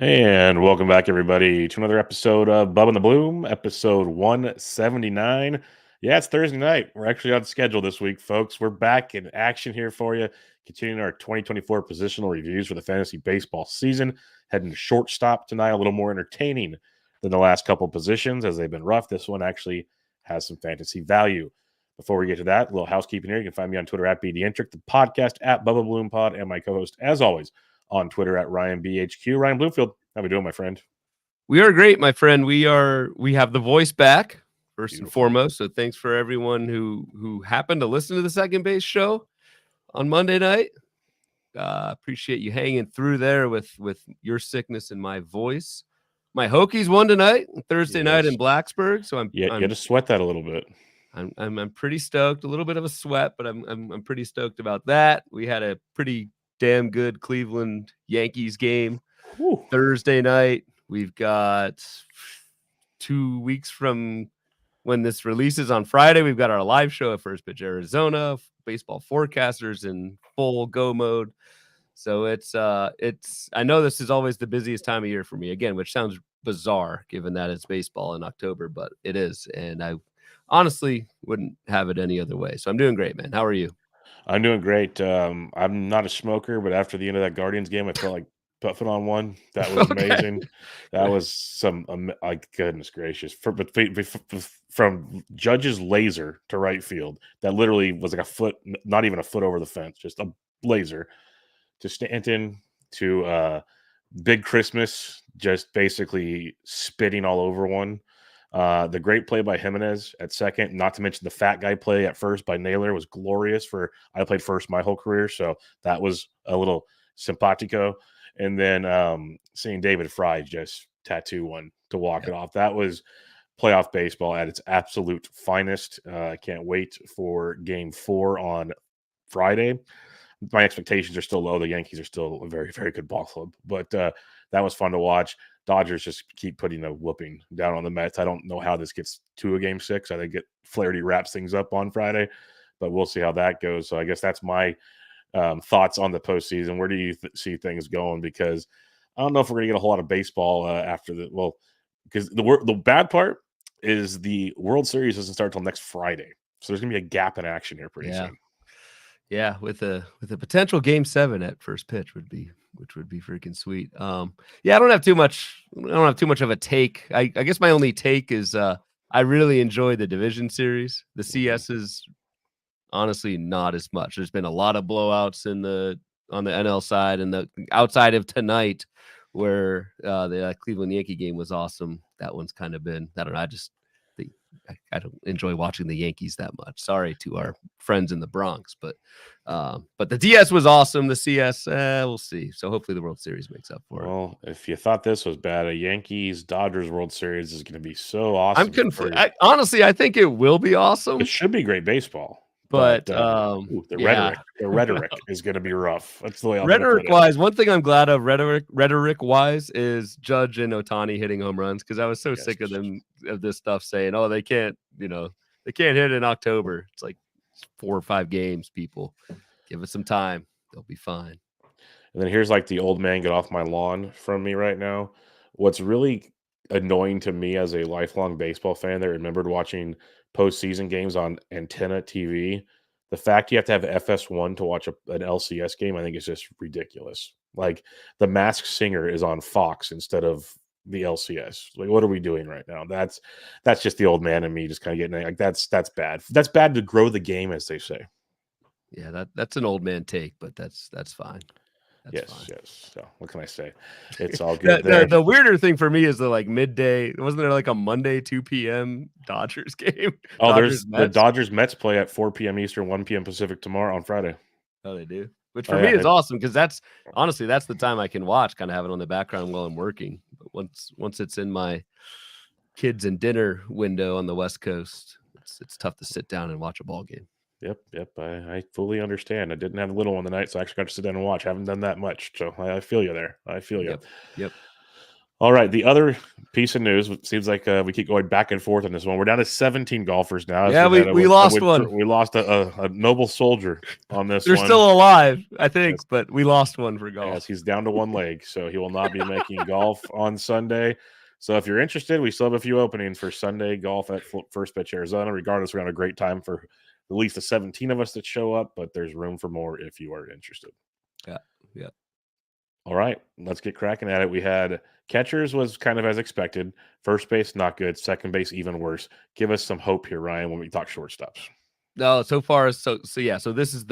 And welcome back, everybody, to another episode of Bubba and the Bloom, episode 179. Yeah, it's Thursday night. We're actually on schedule this week, folks. We're back in action here for you, continuing our 2024 positional reviews for the fantasy baseball season. Heading to shortstop tonight, a little more entertaining than the last couple positions as they've been rough. This one actually has some fantasy value. Before we get to that, a little housekeeping here. You can find me on Twitter at BDentric, the podcast at Bubba Bloom Pod, and my co-host, as always, on Twitter at RyanBHQ. Ryan Bloomfield, how we doing, my friend? We are great, my friend. We have the voice back, first Beautiful. and foremost. So thanks for everyone who happened to listen to the Second Base Show on Monday night. Appreciate you hanging through there with your sickness and my voice. My Hokies won tonight, Thursday night in Blacksburg. So you had to sweat that a little bit. I'm pretty stoked. A little bit of a sweat, but I'm pretty stoked about that. We had a pretty damn good Cleveland Yankees game Thursday night. We've got 2 weeks from when this releases on Friday. We've got our live show at First Pitch Arizona. Baseball forecasters in full go mode. So it's I know this is always the busiest time of year for me, again, which sounds bizarre given that it's baseball in October, but it is. And I honestly wouldn't have it any other way. So I'm doing great, man. How are you? I'm doing great. I'm not a smoker, but after the end of that Guardians game, I felt like puffing on one. That was amazing. That was some, like, goodness gracious. From Judge's laser to right field, that literally was like a foot, not even a foot over the fence, just a laser to Stanton to Big Christmas, just basically spitting all over one. The great play by Jimenez at second, not to mention the fat guy play at first by Naylor was glorious. I played first my whole career, so that was a little simpatico. And then seeing David Fry just tattoo one to walk it off. That was playoff baseball at its absolute finest. I can't wait for Game 4 on Friday. My expectations are still low. The Yankees are still a very, very good ball club, but that was fun to watch. Dodgers just keep putting a whooping down on the Mets. I don't know how this gets to a Game 6. I think Flaherty wraps things up on Friday, but we'll see how that goes. So I guess that's my thoughts on the postseason. Where do you see things going? Because I don't know if we're going to get a whole lot of baseball after the – well, because the bad part is the World Series doesn't start until next Friday. So there's going to be a gap in action here pretty soon. Yeah, with a potential Game 7 at first pitch which would be freaking sweet. I don't have too much of a take. I guess my only take is I really enjoy the division series. The CS is honestly not as much. There's been a lot of blowouts on the NL side, and the outside of tonight where the Cleveland Yankee game was awesome. That one's kind of been, I don't know, I don't enjoy watching the Yankees that much. Sorry to our friends in the Bronx, but the DS was awesome. The CS, we'll see. So hopefully the World Series makes up for it. Well, if you thought this was bad, a Yankees-Dodgers World Series is going to be so awesome. Honestly, I think it will be awesome. It should be great baseball. But the rhetoric is going to be rough. That's the way rhetoric-wise, one thing I'm glad of rhetoric-wise is Judge and Ohtani hitting home runs, because I was so sick of this stuff saying, oh, they can't hit in October. It's like 4 or 5 games, people. Give it some time. They'll be fine. And then here's like the old man get off my lawn from me right now. What's really annoying to me as a lifelong baseball fan that remembered watching postseason games on antenna TV, the fact you have to have FS1 to watch an LCS game, I think is just ridiculous. Like, the Masked Singer is on Fox instead of the LCS. Like, what are we doing right now? That's just the old man in me just kind of getting like, that's bad. That's bad to grow the game, as they say. Yeah, that's an old man take, but that's fine. Yes. So what can I say? It's all good. The weirder thing for me is the midday. Wasn't there like a Monday 2 p.m. Dodgers game? Oh, there's the Dodgers Mets play at 4 p.m. Eastern, 1 p.m. Pacific tomorrow on Friday. Oh, they do. Which for me is awesome, because that's the time I can watch, kind of have it on the background while I'm working. But once it's in my kids and dinner window on the West Coast, it's tough to sit down and watch a ball game. Yep. I fully understand. I didn't have a little one tonight, so I actually got to sit down and watch. I haven't done that much, so I feel you there. I feel you. Yep. All right, the other piece of news, it seems like we keep going back and forth on this one. We're down to 17 golfers now. Yeah, we lost one. We lost a noble soldier on this They're one. still alive, I think, Yes. but we lost one for golf. Yes, he's down to one leg, so he will not be making golf on Sunday. So if you're interested, we still have a few openings for Sunday golf at First Pitch Arizona. Regardless, we're going to have a great time for at least the 17 of us that show up, but there's room for more if you are interested. Yeah, yeah. All right, let's get cracking at it. We had catchers was kind of as expected. First base, not good. Second base, even worse. Give us some hope here, Ryan, when we talk shortstops. No, so far, so yeah. So this has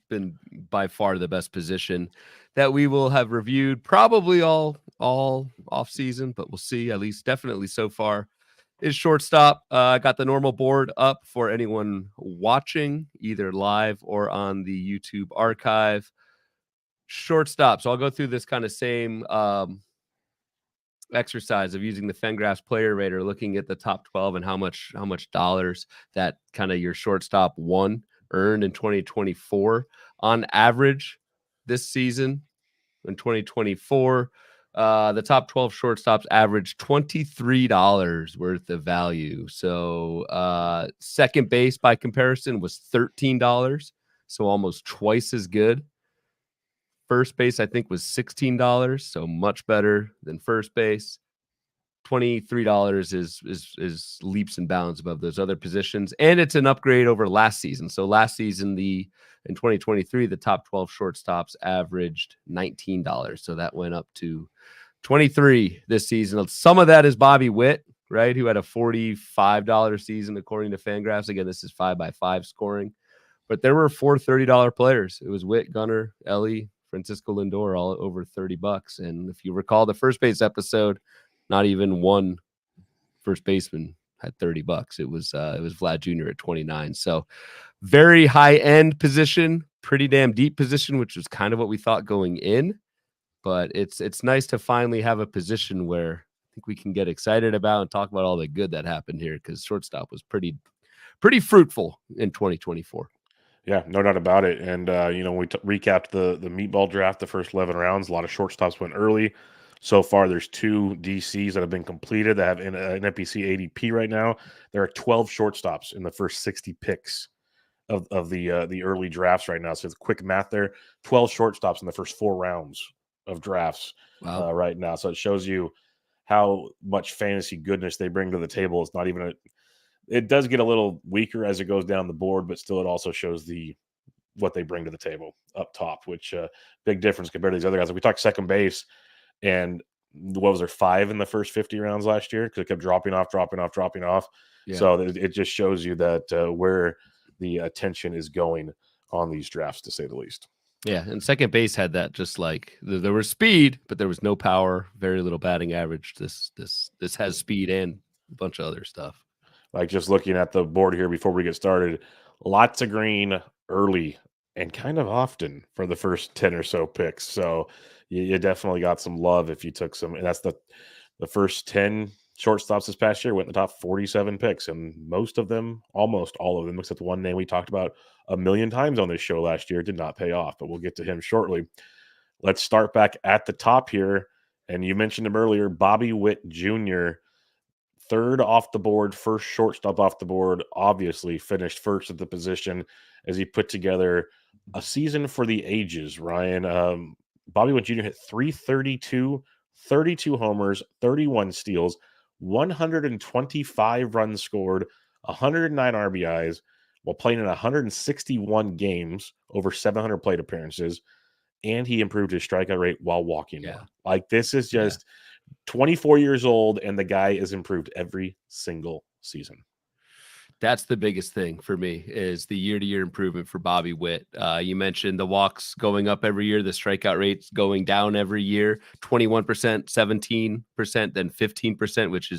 been by far the best position that we will have reviewed, probably all off season, but we'll see. At least, definitely so far, is shortstop. I got the normal board up for anyone watching, either live or on the YouTube archive. Shortstop. So I'll go through this kind of same exercise of using the Fangraphs player rater, looking at the top 12 and how much dollars that kind of your shortstop won earned in 2024 on average this season. In 2024, the top 12 shortstops averaged $23 worth of value. So second base by comparison was $13, so almost twice as good. First base, I think, was $16, so much better than first base. $23 is leaps and bounds above those other positions, and it's an upgrade over last season. So last season, in 2023, the top 12 shortstops averaged $19, so that went up to $23 this season. Some of that is Bobby Witt, right, who had a $45 season according to Fangraphs. Again, this is 5x5 scoring, but there were four $30 players. It was Witt, Gunnar, Elly, Francisco Lindor, all over $30. And if you recall the first base episode, not even one first baseman had $30. It was Vlad Jr. at 29. So very high end position, pretty damn deep position, which was kind of what we thought going in. But it's nice to finally have a position where I think we can get excited about and talk about all the good that happened here, because shortstop was pretty fruitful in 2024. Yeah, no doubt about it. And we recapped the meatball draft, the first 11 rounds. A lot of shortstops went early. So far, there's 2 DCs that have been completed that have an NPC ADP right now. There are 12 shortstops in the first 60 picks of the early drafts right now. So it's quick math there. 12 shortstops in the first 4 rounds of drafts right now. So it shows you how much fantasy goodness they bring to the table. It's not even it does get a little weaker as it goes down the board, but still it also shows what they bring to the table up top, which big difference compared to these other guys. Like we talked second base, and what was there, 5 in the first 50 rounds last year because it kept dropping off. Yeah. So it just shows you that where the attention is going on these drafts, to say the least. Yeah, and second base had that, just like there was speed, but there was no power, very little batting average. This has speed and a bunch of other stuff. Like just looking at the board here before we get started, lots of green early and kind of often for the first 10 or so picks. So you definitely got some love if you took some. And that's the first 10 shortstops this past year went in the top 47 picks. And most of them, almost all of them, except one name we talked about a million times on this show last year, did not pay off. But we'll get to him shortly. Let's start back at the top here. And you mentioned him earlier, Bobby Witt Jr., third off the board, first shortstop off the board, obviously finished first at the position as he put together a season for the ages, Ryan. Bobby Witt Jr. hit .332, 32 homers, 31 steals, 125 runs scored, 109 RBIs, while playing in 161 games, over 700 plate appearances, and he improved his strikeout rate while walking more. Like, this is just 24 years old, and the guy is improved every single season. That's the biggest thing for me, is the year-to-year improvement for Bobby Witt. You mentioned the walks going up every year, the strikeout rates going down every year, 21%, 17%, then 15%, which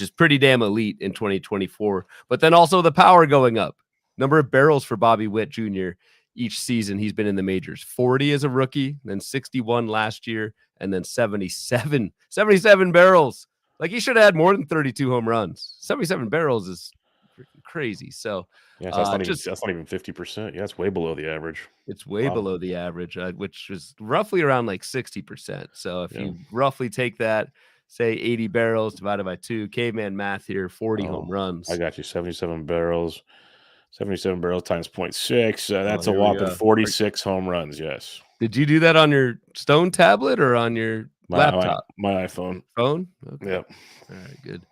is pretty damn elite in 2024. But then also the power going up. Number of barrels for Bobby Witt Jr. each season he's been in the majors. 40 as a rookie, then 61 last year, and then 77 barrels. Like, he should have had more than 32 home runs. 77 barrels is freaking crazy. So that's not even 50%. Yeah, it's way below the average. It's way below the average, which is roughly around like 60%. So if you roughly take that say 80 barrels divided by 2. Caveman math here, 40 home runs. I got you. 77 barrels. 77 barrels times 0.6. That's a Here we whopping go. 46 home runs. Yes. Did you do that on your Stone tablet or on your laptop? My iPhone. Phone? Okay. Yep. All right, good.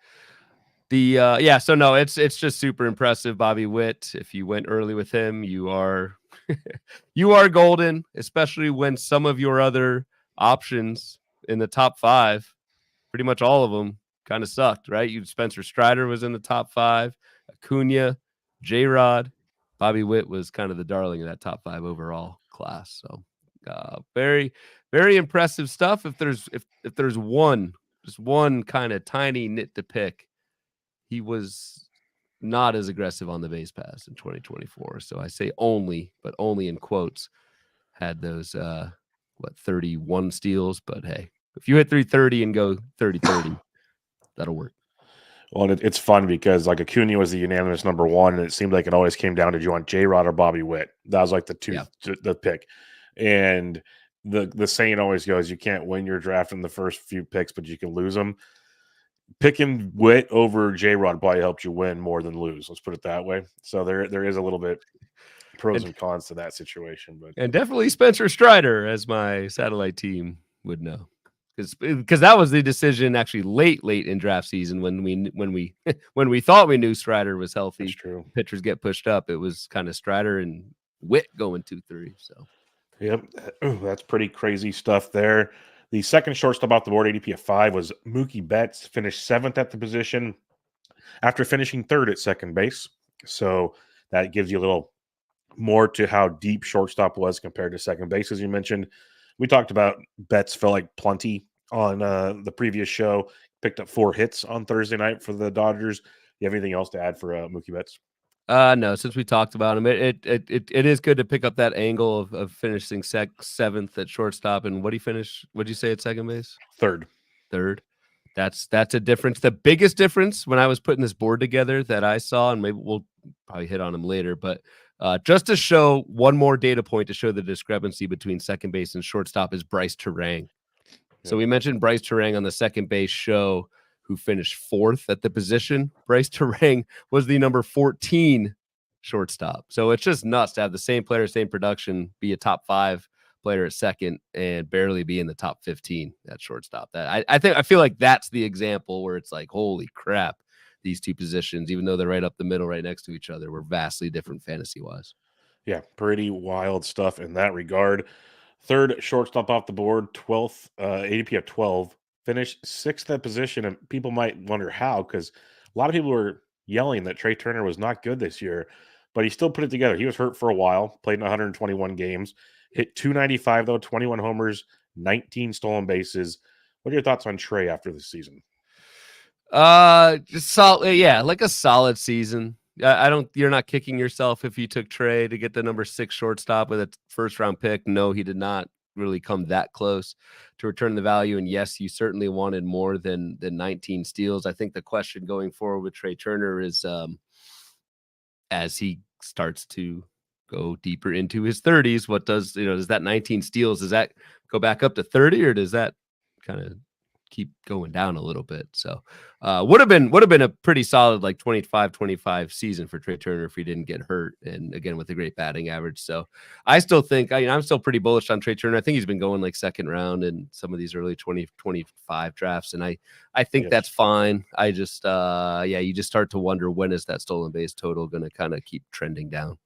So no, it's just super impressive, Bobby Witt. If you went early with him, you are you are golden, especially when some of your other options in the top 5, pretty much all of them, kind of sucked, right? Spencer Strider was in the top 5, Acuna, J-Rod, Bobby Witt was kind of the darling of that top 5 overall class. So very, very impressive stuff. If there's just one kind of tiny nit to pick, he was not as aggressive on the base pass in 2024. So I say only, but only in quotes, had those 31 steals. But hey, if you hit 330 and go 30-30, that'll work. Well, it's fun because like Acuna was the unanimous number 1, and it seemed like it always came down to do you want J-Rod or Bobby Witt. That was like the pick. And the saying always goes, you can't win your draft in the first few picks, but you can lose them. Picking Witt over J-Rod probably helped you win more than lose. Let's put it that way. So there is a little bit pros and cons to that situation, and definitely Spencer Strider, as my satellite team would know, because that was the decision actually late in draft season when we thought we knew Strider was healthy. That's true. Pitchers get pushed up. It was kind of Strider and Witt going 2-3. So, yep, that's pretty crazy stuff there. The second shortstop off the board, ADP of 5, was Mookie Betts, finished 7th at the position after finishing 3rd at second base. So that gives you a little more to how deep shortstop was compared to second base, as you mentioned. We talked about Betts felt like plenty on the previous show. Picked up 4 hits on Thursday night for the Dodgers. You have anything else to add for Mookie Betts? No, since we talked about him, it is good to pick up that angle of finishing 7th at shortstop. And what did he finish? What did you say at second base? 3rd. That's a difference. The biggest difference when I was putting this board together that I saw, and maybe we'll probably hit on him later, but just to show one more data point to show the discrepancy between second base and shortstop is Bryce Terang. So we mentioned Bryce Terang on the second base show, who finished 4th at the position. Bryce Terang was the number 14 shortstop. So it's just nuts to have the same player, same production, be a top 5 player at second and barely be in the top 15 at shortstop. That I feel like that's the example where it's like, holy crap, these two positions, even though they're right up the middle, right next to each other, were vastly different fantasy wise. Yeah, pretty wild stuff in that regard. Third shortstop off the board, 12th, ADP of 12, finished 6th at position. And people might wonder how, because a lot of people were yelling that Trea Turner was not good this year, but he still put it together. He was hurt for a while, played in 121 games, hit 295, though, 21 homers, 19 stolen bases. What are your thoughts on Trea after this season? Just solid, yeah, like a solid season. You're not kicking yourself if you took Trea to get the number 6 shortstop with a first round pick. No, he did not really come that close to return the value. And yes, you certainly wanted more than 19 steals. I think the question going forward with Trea Turner is, as he starts to go deeper into his 30s, what does that 19 steals, does that go back up to 30, or does that kind of keep going down a little bit? So would have been a pretty solid like 25 season for Trea Turner if he didn't get hurt, and again with a great batting average. So I still think I'm still pretty bullish on Trea Turner. I think he's been going like second round in some of these early 2025 drafts, and I think that's fine. I just you just start to wonder, when is that stolen base total going to kind of keep trending down?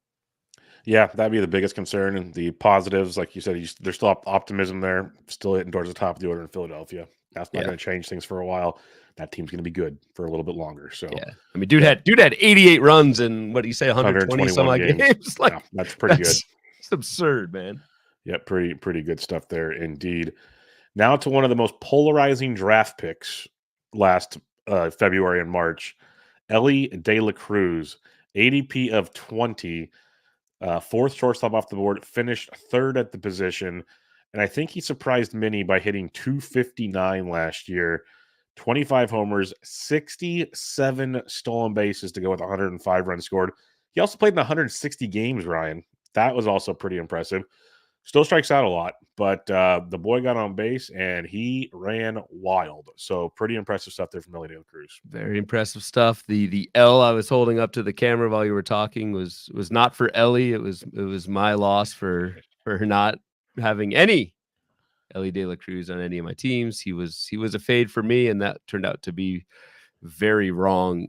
Yeah, that'd be the biggest concern. And the positives, like you said, there's still optimism there, still hitting towards the top of the order in Philadelphia. That's not going to change things for a while. That team's going to be good for a little bit longer. So yeah, I mean, dude had 88 runs and what do you say, 120 some odd games? Like, yeah, that's pretty good. It's absurd, man. Yeah, pretty good stuff there indeed. Now to one of the most polarizing draft picks last February and March, Elly De La Cruz, ADP of 20. 4th shortstop off the board, finished 3rd at the position. And I think he surprised many by hitting 259 last year, 25 homers, 67 stolen bases to go with 105 runs scored. He also played in 160 games, Ryan. That was also pretty impressive. Still strikes out a lot, but the boy got on base and he ran wild. So pretty impressive stuff there from Elly De La Cruz. Very impressive stuff. The L I was holding up to the camera while you were talking was not for Elly. It was my loss for not having any Elly De La Cruz on any of my teams. He was a fade for me, and that turned out to be very wrong.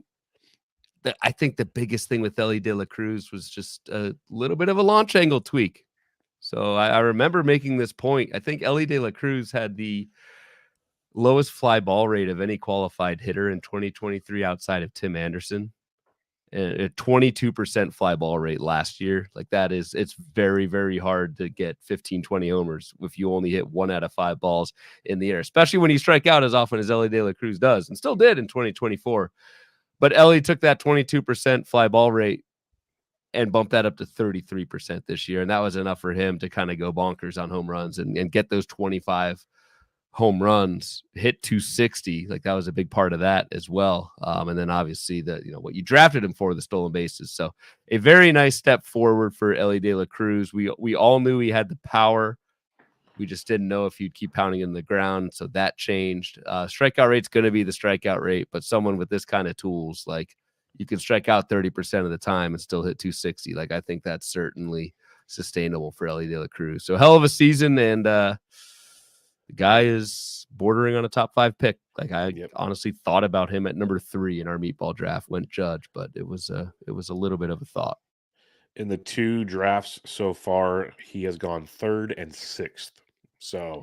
I think the biggest thing with Elly De La Cruz was just a little bit of a launch angle tweak. So I remember making this point. I think Elly De La Cruz had the lowest fly ball rate of any qualified hitter in 2023 outside of Tim Anderson. A 22% fly ball rate last year. Like it's very, very hard to get 15, 20 homers if you only hit 1 out of 5 balls in the air, especially when you strike out as often as Elly De La Cruz does and still did in 2024. But Elly took that 22% fly ball rate and bumped that up to 33% this year. And that was enough for him to kind of go bonkers on home runs and get those 25 home runs, hit 260. Like that was a big part of that as well. And then obviously what you drafted him for, the stolen bases. So a very nice step forward for Elly De La Cruz. We all knew he had the power. We just didn't know if he'd keep pounding in the ground. So that changed. Strikeout rate's going to be the strikeout rate, but someone with this kind of tools, like you can strike out 30% of the time and still hit 260. Like I think that's certainly sustainable for Elly De La Cruz. So hell of a season, and the guy is bordering on a top 5 pick. Like I honestly thought about him at number 3 in our meatball draft, went Judge, but it was a little bit of a thought. In the 2 drafts so far, he has gone 3rd and 6th. So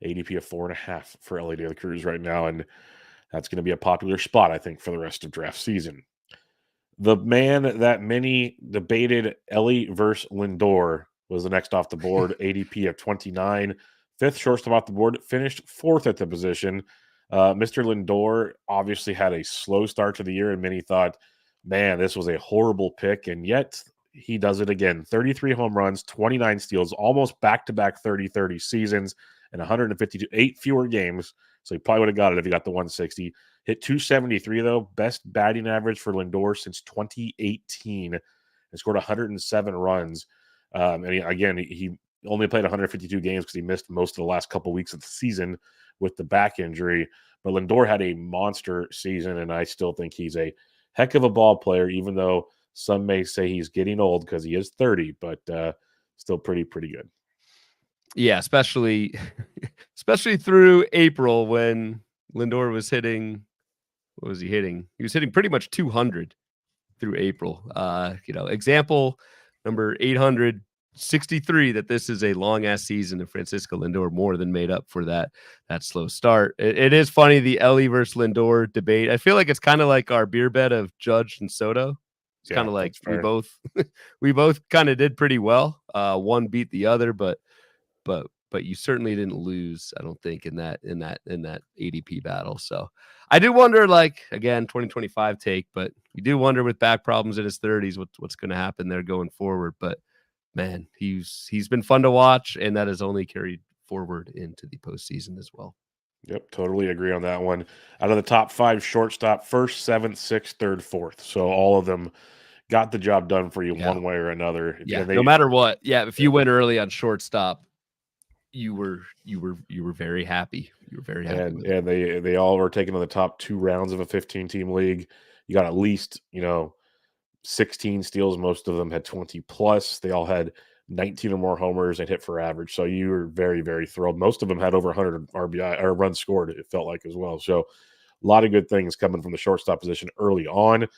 ADP of 4.5 for Elly De La Cruz right now, and that's going to be a popular spot, I think, for the rest of draft season. The man that many debated, Elly versus Lindor, was the next off the board. ADP of 29, 5th shortstop off the board, finished 4th at the position. Mr. Lindor obviously had a slow start to the year, and many thought, man, this was a horrible pick, and yet he does it again. 33 home runs, 29 steals, almost back-to-back 30-30 seasons, and 152, 8 fewer games. So he probably would have got it if he got the 160. Hit 273, though. Best batting average for Lindor since 2018. And scored 107 runs. And he only played 152 games because he missed most of the last couple weeks of the season with the back injury. But Lindor had a monster season, and I still think he's a heck of a ball player, even though some may say he's getting old because he is 30, but still pretty good. Yeah, especially through April when Lindor was hitting. What was he hitting? He was hitting pretty much 200 through April. Example number 863 that this is a long ass season, and Francisco Lindor more than made up for that slow start. It is funny, the Elly versus Lindor debate. I feel like it's kind of like our beer bet of Judge and Soto. It's kind of like we both kind of did pretty well. One beat the other, but you certainly didn't lose, I don't think, in that ADP battle. So I do wonder, like, again, 2025 take, but you do wonder with back problems in his 30s what's going to happen there going forward. But man, he's been fun to watch, and that has only carried forward into the postseason as well. Yep, totally agree on that one. Out of the top 5 shortstop, 1st, 7th, 6th, 3rd, 4th. So all of them got the job done for you one way or another. Yeah, no matter what. Yeah, if you went early on shortstop, you were very happy. You were very happy. And they all were taken in the top 2 rounds of a 15-team league. You got at least 16 steals. Most of them had 20 plus. They all had 19 or more homers and hit for average. So you were very, very thrilled. Most of them had over 100 RBI or runs scored, it felt like, as well. So a lot of good things coming from the shortstop position early on, and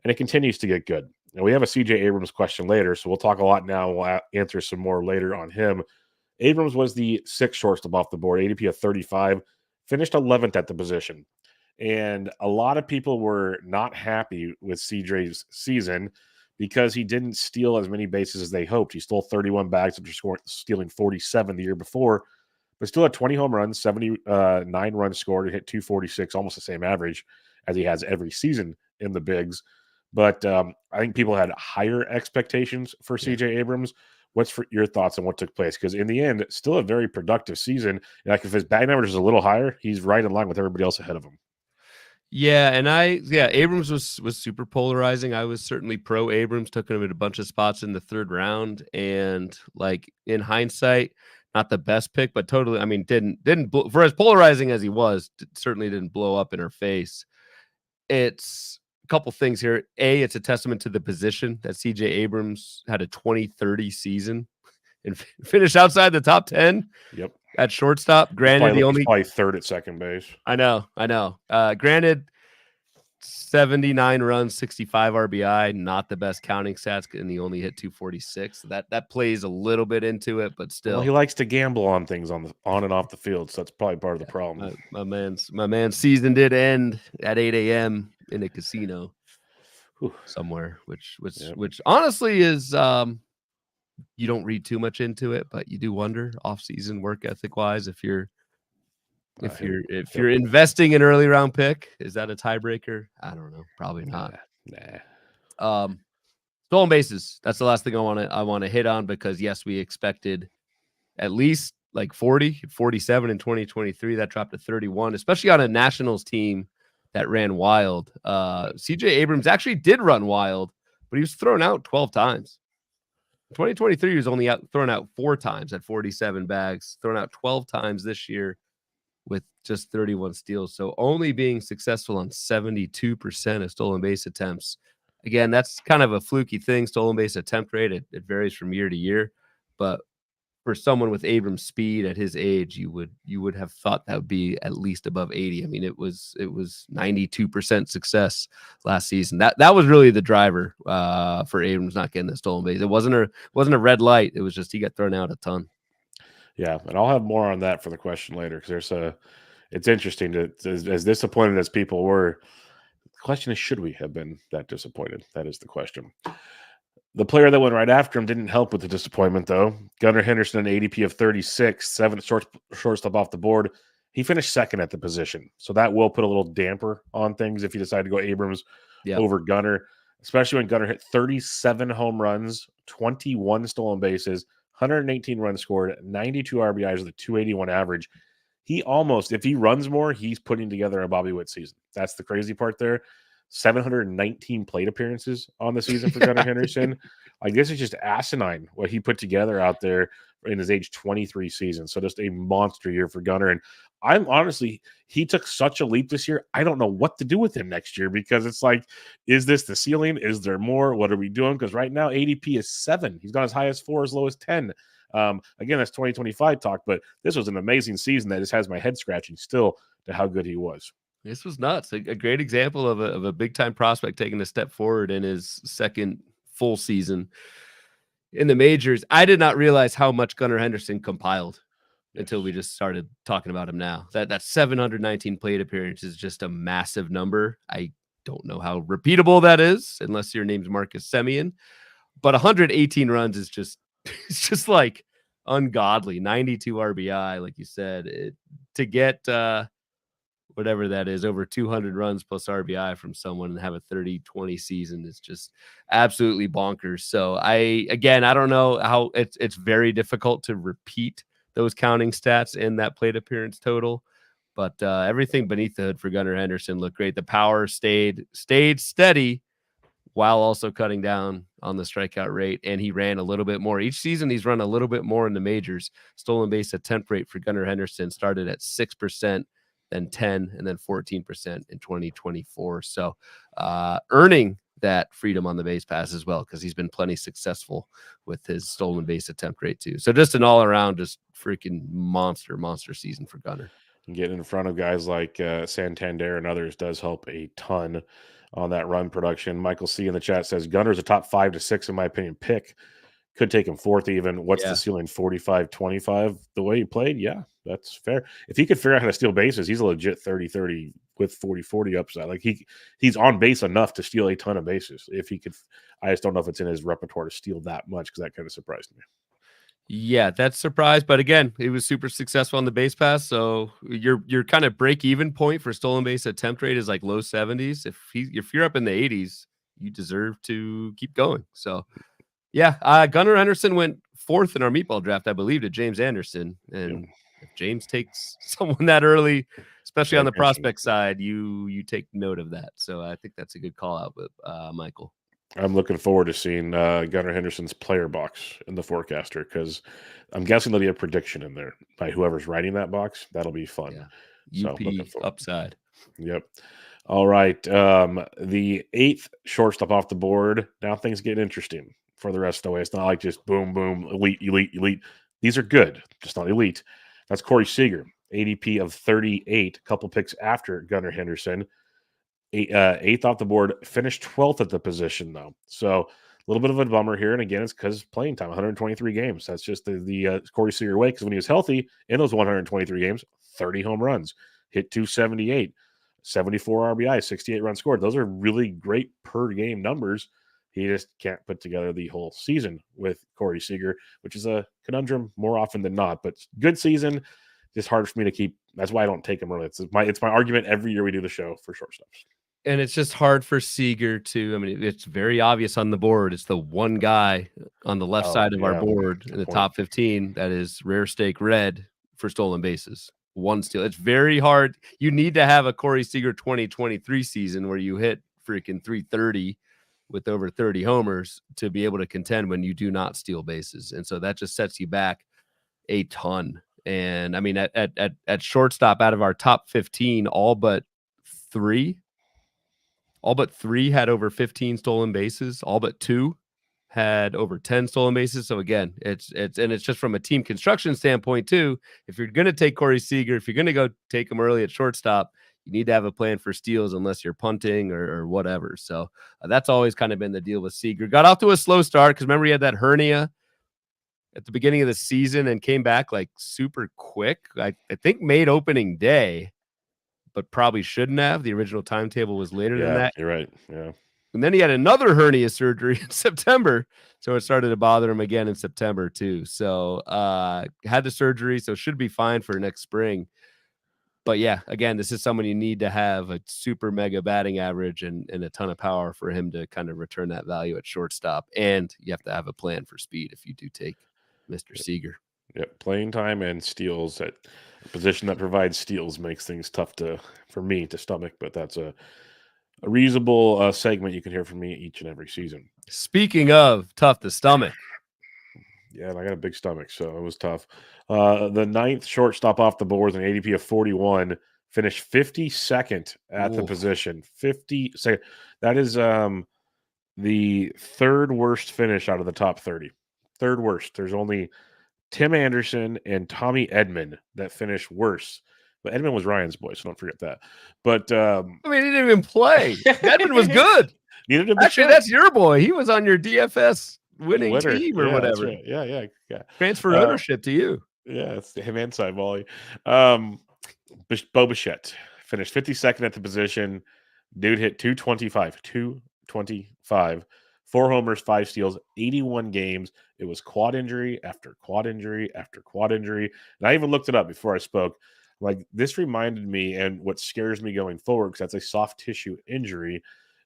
it continues to get good. And we have a CJ Abrams question later, so we'll talk a lot now. We'll answer some more later on him. Abrams was the 6th shortstop off the board, ADP of 35, finished 11th at the position. And a lot of people were not happy with CJ's season because he didn't steal as many bases as they hoped. He stole 31 bags after stealing 47 the year before, but still had 20 home runs, 79 runs scored, and hit 246, almost the same average as he has every season in the bigs. But I think people had higher expectations for CJ Abrams. What's your thoughts on what took place? Because in the end, still a very productive season. Like if his batting average is a little higher, he's right in line with everybody else ahead of him. Yeah, and Abrams was super polarizing. I was certainly pro Abrams, took him at a bunch of spots in the 3rd round, and like in hindsight, not the best pick, but totally. I mean, for as polarizing as he was, certainly didn't blow up in her face. It's a couple things here. A, it's a testament to the position that CJ Abrams had a 2030 season and finished outside the top 10. Yep. At shortstop. Granted, he's probably 3rd at second base. I know. Granted, 79 runs, 65 RBI, not the best counting stats, and he only hit 246. That plays a little bit into it, but still. Well, he likes to gamble on things on and off the field, so that's probably part of the problem. My man's season did end at 8 a.m. in a casino somewhere, which honestly is you don't read too much into it, but you do wonder off-season work ethic wise if you're investing an early round pick, is that a tiebreaker? I don't know. Probably not. Nah. Stolen bases. That's the last thing I want to hit on, because yes, we expected at least like 40, 47 in 2023. That dropped to 31, especially on a Nationals team that ran wild. CJ Abrams actually did run wild, but he was thrown out 12 times. 2023 he was only thrown out 4 times at 47 bags, thrown out 12 times this year with just 31 steals. So only being successful on 72% of stolen base attempts. Again, that's kind of a fluky thing. Stolen base attempt rate, it varies from year to year, but for someone with Abrams' speed at his age, you would have thought that would be at least above 80. I mean, it was 92% success last season. That was really the driver for Abrams not getting the stolen base. It wasn't a red light. It was just he got thrown out a ton. Yeah, and I'll have more on that for the question later, because it's interesting to as disappointed as people were. The question is, should we have been that disappointed? That is the question. The player that went right after him didn't help with the disappointment, though. Gunnar Henderson, an ADP of 36, 7th shortstop off the board. He finished 2nd at the position, so that will put a little damper on things if you decide to go Abrams over Gunnar, especially when Gunnar hit 37 home runs, 21 stolen bases, 118 runs scored, 92 RBIs with a 281 average. He almost, if he runs more, he's putting together a Bobby Witt season. That's the crazy part there. 719 plate appearances on the season for Gunnar Henderson. Like, this is just asinine what he put together out there in his age 23 season. So just a monster year for Gunnar. And I'm honestly, he took such a leap this year. I don't know what to do with him next year, because it's like, is this the ceiling? Is there more? What are we doing? Because right now ADP is 7. He's gone as high as 4, as low as 10. Again, that's 2025 talk, but this was an amazing season that just has my head scratching still to how good he was. This was nuts. A great example of a big time prospect taking a step forward in his 2nd full season in the majors. I did not realize how much Gunnar Henderson compiled until we just started talking about him now. That 719 plate appearance is just a massive number. I don't know how repeatable that is unless your name's Marcus Semien, but 118 runs is just it's just like ungodly. 92 RBI, like you said, to get whatever that is, over 200 runs plus RBI from someone and have a 30-20 season is just absolutely bonkers. So I don't know how it's very difficult to repeat those counting stats in that plate appearance total, but everything beneath the hood for Gunnar Henderson looked great. The power stayed steady while also cutting down on the strikeout rate, and he ran a little bit more. Each season, he's run a little bit more in the majors. Stolen base attempt rate for Gunnar Henderson started at 6%, then 10%, and then 14% in 2024. So earning that freedom on the base pass as well, because he's been plenty successful with his stolen base attempt rate too. So just an all-around, just freaking monster season for Gunnar. Getting in front of guys like Santander and others does help a ton on that run production. Michael C. in the chat says Gunner's a top 5 to 6, in my opinion, pick. Could take him 4th even. What's the ceiling? 45-25 the way he played? Yeah, that's fair. If he could figure out how to steal bases, he's a legit 30-30 with 40-40 upside. Like, he's on base enough to steal a ton of bases. If he could, I just don't know if it's in his repertoire to steal that much, because that kind of surprised me. Yeah, that's surprised. But again, he was super successful on the base pass. So your kind of break-even point for stolen base attempt rate is like low 70s. If you're up in the 80s, you deserve to keep going. So yeah, Gunnar Henderson went 4th in our meatball draft, I believe, to James Anderson. And if James takes someone that early, especially on the Technician. prospect side, you take note of that. So I think that's a good call out, Michael. I'm looking forward to seeing Gunnar Henderson's player box in the forecaster because I'm guessing there'll be a prediction in there by whoever's writing that box. That'll be fun. Yeah. So UP looking forward. upside. Yep. All right. The 8th shortstop off the board. Now things get interesting for the rest of the way. It's not like just boom, boom, elite, elite, elite. These are good, just not elite. That's Corey Seager, ADP of 38, a couple picks after Gunnar Henderson. 8th off the board, finished 12th at the position, though. So a little bit of a bummer here. And again, it's because playing time, 123 games. That's just the Corey Seager way. Because when he was healthy in those 123 games, 30 home runs, hit 278, 74 RBI, 68 runs scored. Those are really great per game numbers. He just can't put together the whole season with Corey Seager, which is a conundrum more often than not. But good season, just hard for me to keep. That's why I don't take him early. It's my argument every year we do the show for shortstops. And it's just hard for Seager to, I mean, it's very obvious on the board. It's the one guy on the left side of our board in the top 15 that is rare steak red for stolen bases. One steal. It's very hard. You need to have a Corey Seager 2023 season where you hit freaking 330 with over 30 homers to be able to contend when you do not steal bases. And so that just sets you back a ton. And I mean, at shortstop, out of our top 15, all but three had over 15 stolen bases. All but 2 had over 10 stolen bases. So again, it's just from a team construction standpoint too. If you're going to take Corey Seager, if you're going to go take him early at shortstop, you need to have a plan for steals unless you're punting or whatever. So that's always kind of been the deal with Seager. Got off to a slow start because remember he had that hernia at the beginning of the season and came back like super quick. I think made opening day, but probably shouldn't have. The original timetable was later than that. You're right. Yeah. And then he had another hernia surgery in September. So it started to bother him again in September too. So had the surgery, so should be fine for next spring. But yeah, again, this is someone you need to have a super mega batting average and a ton of power for him to kind of return that value at shortstop. And you have to have a plan for speed if you do take Mr. Seager. Yep, playing time and steals at a position that provides steals makes things tough for me to stomach, but that's a reasonable segment you can hear from me each and every season. Speaking of tough to stomach. Yeah, and I got a big stomach, so it was tough. The 9th shortstop off the board with an ADP of 41, finished 52nd at the position. 52nd. That is the third worst finish out of the top 30. Third worst. There's only Tim Anderson and Tommy Edman that finished worse. But Edman was Ryan's boy, so don't forget that. But I mean, he didn't even play. Edman was good. Actually, that's your boy. He was on your DFS winning team or whatever. Right. Yeah. Transfer ownership to you. Yeah, it's him and Cy Molly. Bo Bichette finished 52nd at the position. Dude hit 225, 4 homers, 5 steals, 81 games. It was quad injury after quad injury after quad injury. And I even looked it up before I spoke. Like, this reminded me, and what scares me going forward, because that's a soft tissue injury.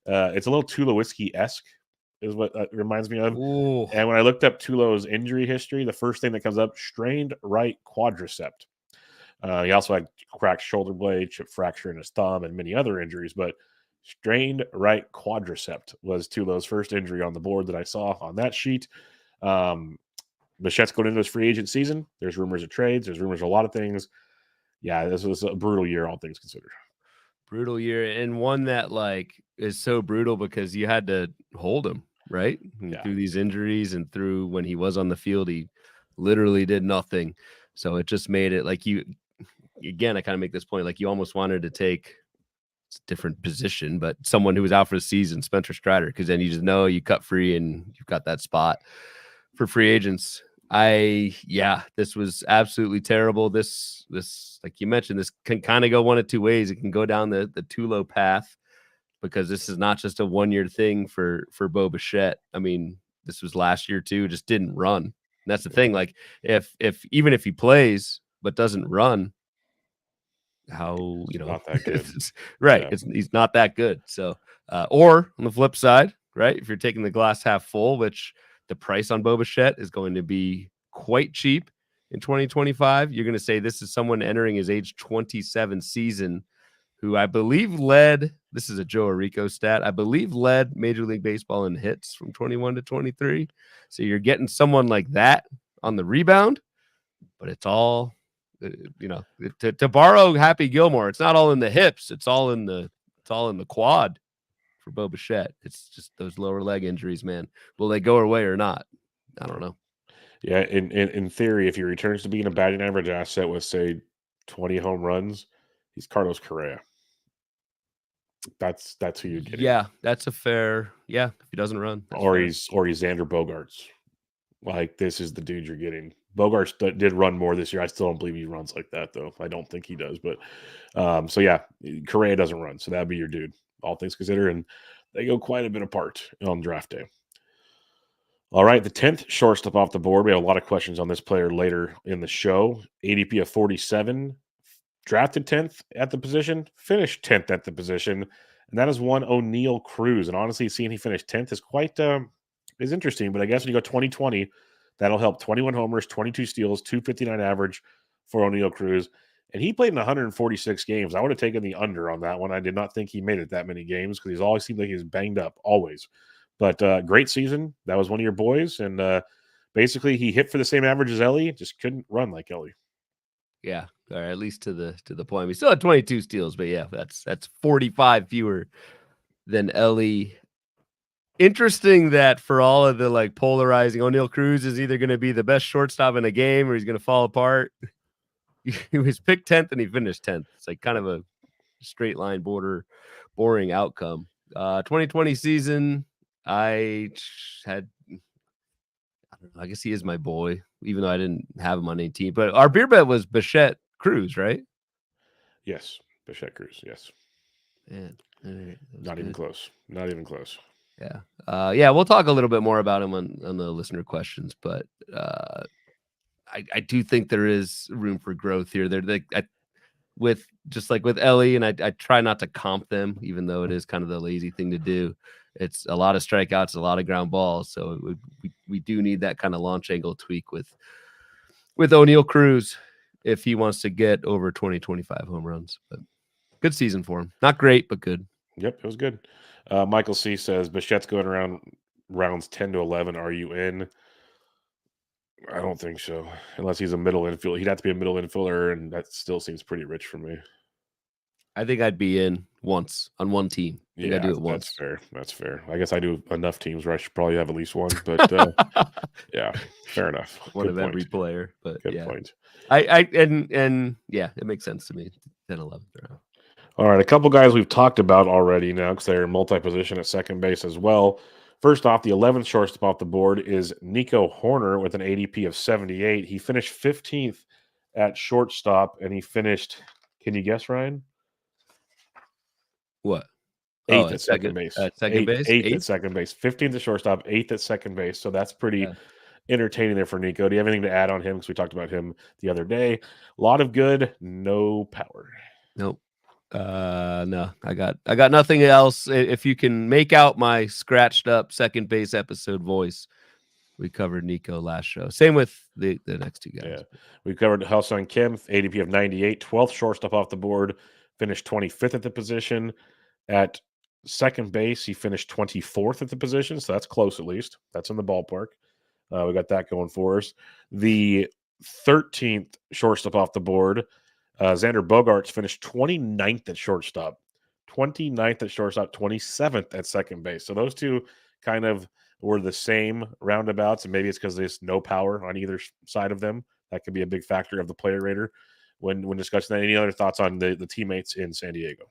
It's a little Tulowitzki-esque is what it reminds me of. Ooh. And when I looked up Tulo's injury history, the first thing that comes up, strained right quadricep. He also had cracked shoulder blade, chip fracture in his thumb, and many other injuries. But strained right quadricep was Tulo's first injury on the board that I saw on that sheet. Bichette's going into his free agent season. There's rumors of trades. There's rumors of a lot of things. Yeah, this was a brutal year, all things considered. Brutal year, and one that like is so brutal because you had to hold him, right? Yeah. Through these injuries and through when he was on the field, he literally did nothing. So it just made it like you, again, I kind of make this point, like you almost wanted to take a different position, but someone who was out for the season, Spencer Strider, because then you just know you cut free and you've got that spot for free agents. This was absolutely terrible. This, like you mentioned, this can kind of go one of two ways. It can go down the Tulo path because this is not just a 1-year thing for Bo Bichette. I mean, this was last year too, just didn't run. And that's the thing. Like if even if he plays but doesn't run, how, you know, not that good. Right. Yeah. He's not that good. So, or on the flip side, right, if you're taking the glass half full, which the price on Bo Bichette is going to be quite cheap in 2025, you're going to say this is someone entering his age 27 season who I believe led, this is a Joe Arrico stat, I believe led Major League Baseball in hits from 21 to 23. So you're getting someone like that on the rebound, but it's all, to borrow Happy Gilmore, it's not all in the hips, it's all in the quad for Bo Bichette. It's just those lower leg injuries, man. Will they go away or not? I don't know. Yeah, in theory, if he returns to being a batting average asset with, say, 20 home runs, he's Carlos Correa. That's who you're getting. Yeah, that's a fair. Yeah, if he doesn't run, or he's Xander Bogaerts. Like, this is the dude you're getting. Bogaerts did run more this year. I still don't believe he runs like that, though. I don't think he does. But so yeah, Correa doesn't run, so that'd be your dude, all things considered. And they go quite a bit apart on draft day. All right, the 10th shortstop off the board. We have a lot of questions on this player later in the show. ADP of 47, drafted 10th at the position, finished 10th at the position, and that is one O'Neal Cruz. And honestly, seeing he finished 10th is quite is interesting. But I guess when you go 2020, that'll help. 21 homers, 22 steals, 259 average for O'Neal Cruz. And he played in 146 games. I would have taken the under on that one. I did not think he made it that many games because he's always seemed like he was banged up, always. But great season. That was one of your boys. And basically he hit for the same average as Elly, just couldn't run like Elly. Yeah, or at least to the point. We still had 22 steals, but yeah, that's 45 fewer than Elly. Interesting that for all of the like polarizing, O'Neal Cruz is either going to be the best shortstop in a game or he's going to fall apart. He was picked 10th and he finished 10th. It's like kind of a straight line boring outcome. 2020 season, I guess he is my boy, even though I didn't have him on any team. But our beer bet was Bichette Cruz, right? Yes, Bichette Cruz. Yes. Man, not even close. Not even close. Yeah. Yeah, we'll talk a little bit more about him on the listener questions, but I do think there is room for growth here. With Elly, and I try not to comp them, even though it is kind of the lazy thing to do. It's a lot of strikeouts, a lot of ground balls. So we do need that kind of launch angle tweak with O'Neal Cruz if he wants to get over 20-25 home runs. But good season for him. Not great, but good. Yep, it was good. Michael C says Bichette's going around rounds 10 to 11. Are you in? I don't think so, unless he's a middle infielder. He'd have to be a middle infielder, and that still seems pretty rich for me. I think I'd be in once on one team. Yeah, I do it once. That's fair. That's fair. I guess I do enough teams where I should probably have at least one, but yeah, fair enough. One of every player, but good yeah. point. And yeah, it makes sense to me. 10, 11th round. All right, a couple guys we've talked about already now because they're multi-position at second base as well. First off, the 11th shortstop off the board is Nico Hoerner with an ADP of 78. He finished 15th at shortstop, and he finished, can you guess, Ryan? What? 8th at second base. At second base? 8th at second base. 15th at shortstop, 8th at second base. So that's pretty entertaining there for Nico. Do you have anything to add on him? Because we talked about him the other day. A lot of good, no power. Nope. No, I got nothing else. If you can make out my scratched up second base episode voice, we covered Nico last show. Same with the next two guys. Yeah, we covered Ha-Seong Kim, ADP of 98, 12th shortstop off the board, finished 25th at the position. At second base, he finished 24th at the position, so that's close at least. That's in the ballpark. We got that going for us. The 13th shortstop off the board, Xander Bogaerts finished 29th at shortstop, 29th at shortstop, 27th at second base. So those two kind of were the same roundabouts, and maybe it's because there's no power on either side of them. That could be a big factor of the player rater when discussing that. Any other thoughts on the teammates in San Diego?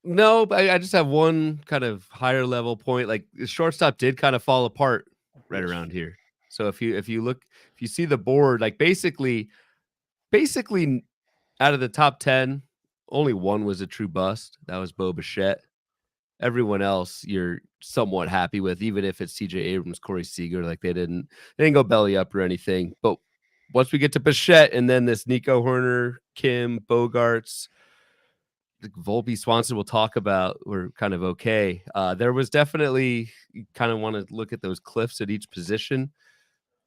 No, but I just have one kind of higher level point. Like the shortstop did kind of fall apart right around here. So if you see the board, like basically out of the top 10, only one was a true bust. That was Bo Bichette. Everyone else you're somewhat happy with, even if it's CJ Abrams, Corey Seager. Like they didn't go belly up or anything. But once we get to Bichette and then this Nico Hoerner, Kim, Bogaerts, Volpe, Swanson we'll talk about were kind of okay. There was definitely, you kind of want to look at those cliffs at each position.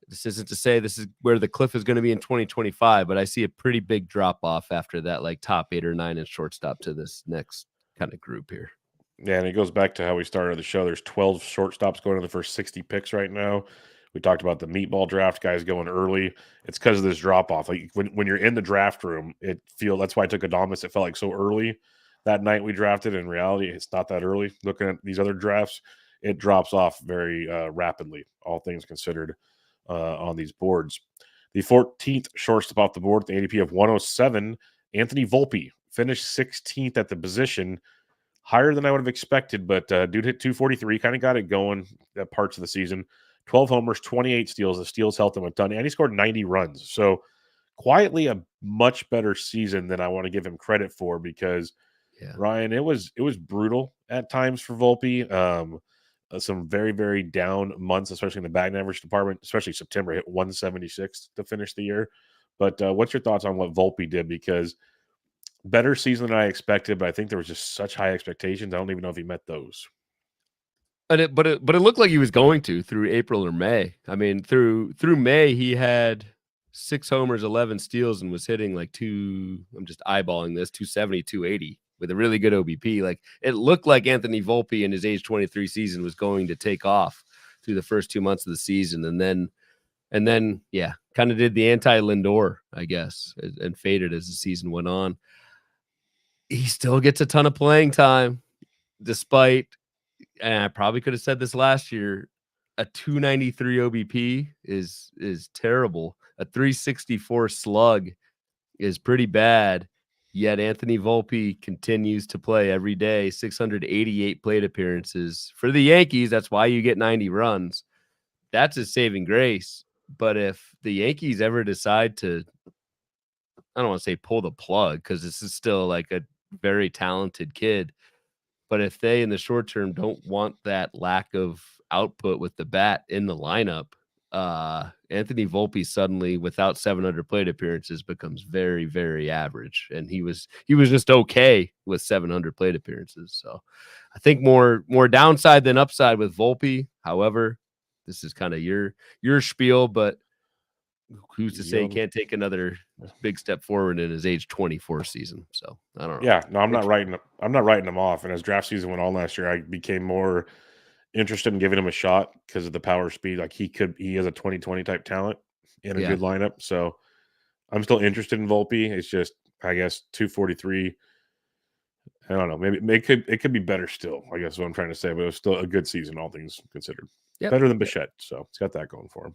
This isn't to say this is where the cliff is going to be in 2025, but I see a pretty big drop off after that, like top 8 or 9 in shortstop to this next kind of group here. Yeah, and it goes back to how we started the show. There's 12 shortstops going in the first 60 picks right now. We talked about the meatball draft guys going early. It's because of this drop off. Like when you're in the draft room, that's why I took Adamas. It felt like so early that night we drafted. In reality, it's not that early. Looking at these other drafts, it drops off very rapidly, all things considered, on these boards. The 14th shortstop off the board, the ADP of 107, Anthony Volpe finished 16th at the position. Higher than I would have expected, but dude hit 243, kind of got it going at parts of the season. 12 homers, 28 steals. The steals helped him a ton, and he scored 90 runs. So quietly a much better season than I want to give him credit for because, Ryan, it was brutal at times for Volpe. Some very, very down months, especially in the batting average department, especially September, hit 176 to finish the year. But what's your thoughts on what Volpe did? Because better season than I expected, but I think there was just such high expectations. I don't even know if he met those. But it looked like he was going to through April or May. I mean, through May, he had 6 homers, 11 steals, and was hitting like I'm just eyeballing this, 270, 280 with a really good OBP. Like it looked like Anthony Volpe in his age 23 season was going to take off through the first 2 months of the season. And then, yeah, kind of did the anti-Lindor, I guess, and faded as the season went on. He still gets a ton of playing time, despite, and I probably could have said this last year, a 293 OBP is terrible. A 364 slug is pretty bad. Yet Anthony Volpe continues to play every day, 688 plate appearances. For the Yankees, that's why you get 90 runs. That's a saving grace. But if the Yankees ever decide to, I don't want to say pull the plug, because this is still like a very talented kid. But if they in the short term don't want that lack of output with the bat in the lineup, Anthony Volpe suddenly, without 700 plate appearances, becomes very, very average. And he was just okay with 700 plate appearances. So I think more downside than upside with Volpe. However, this is kind of your spiel, but who's to say he can't take another big step forward in his age 24 season? So I don't know. Yeah, no, I'm not writing him off. And as draft season went on last year, I became more interested in giving him a shot because of the power speed. Like he has a 2020 type talent in a good lineup. So I'm still interested in Volpe. It's just, I guess, 243. I don't know. Maybe it could be better still, I guess is what I'm trying to say. But it was still a good season, all things considered. Better than Bichette. So it's got that going for him.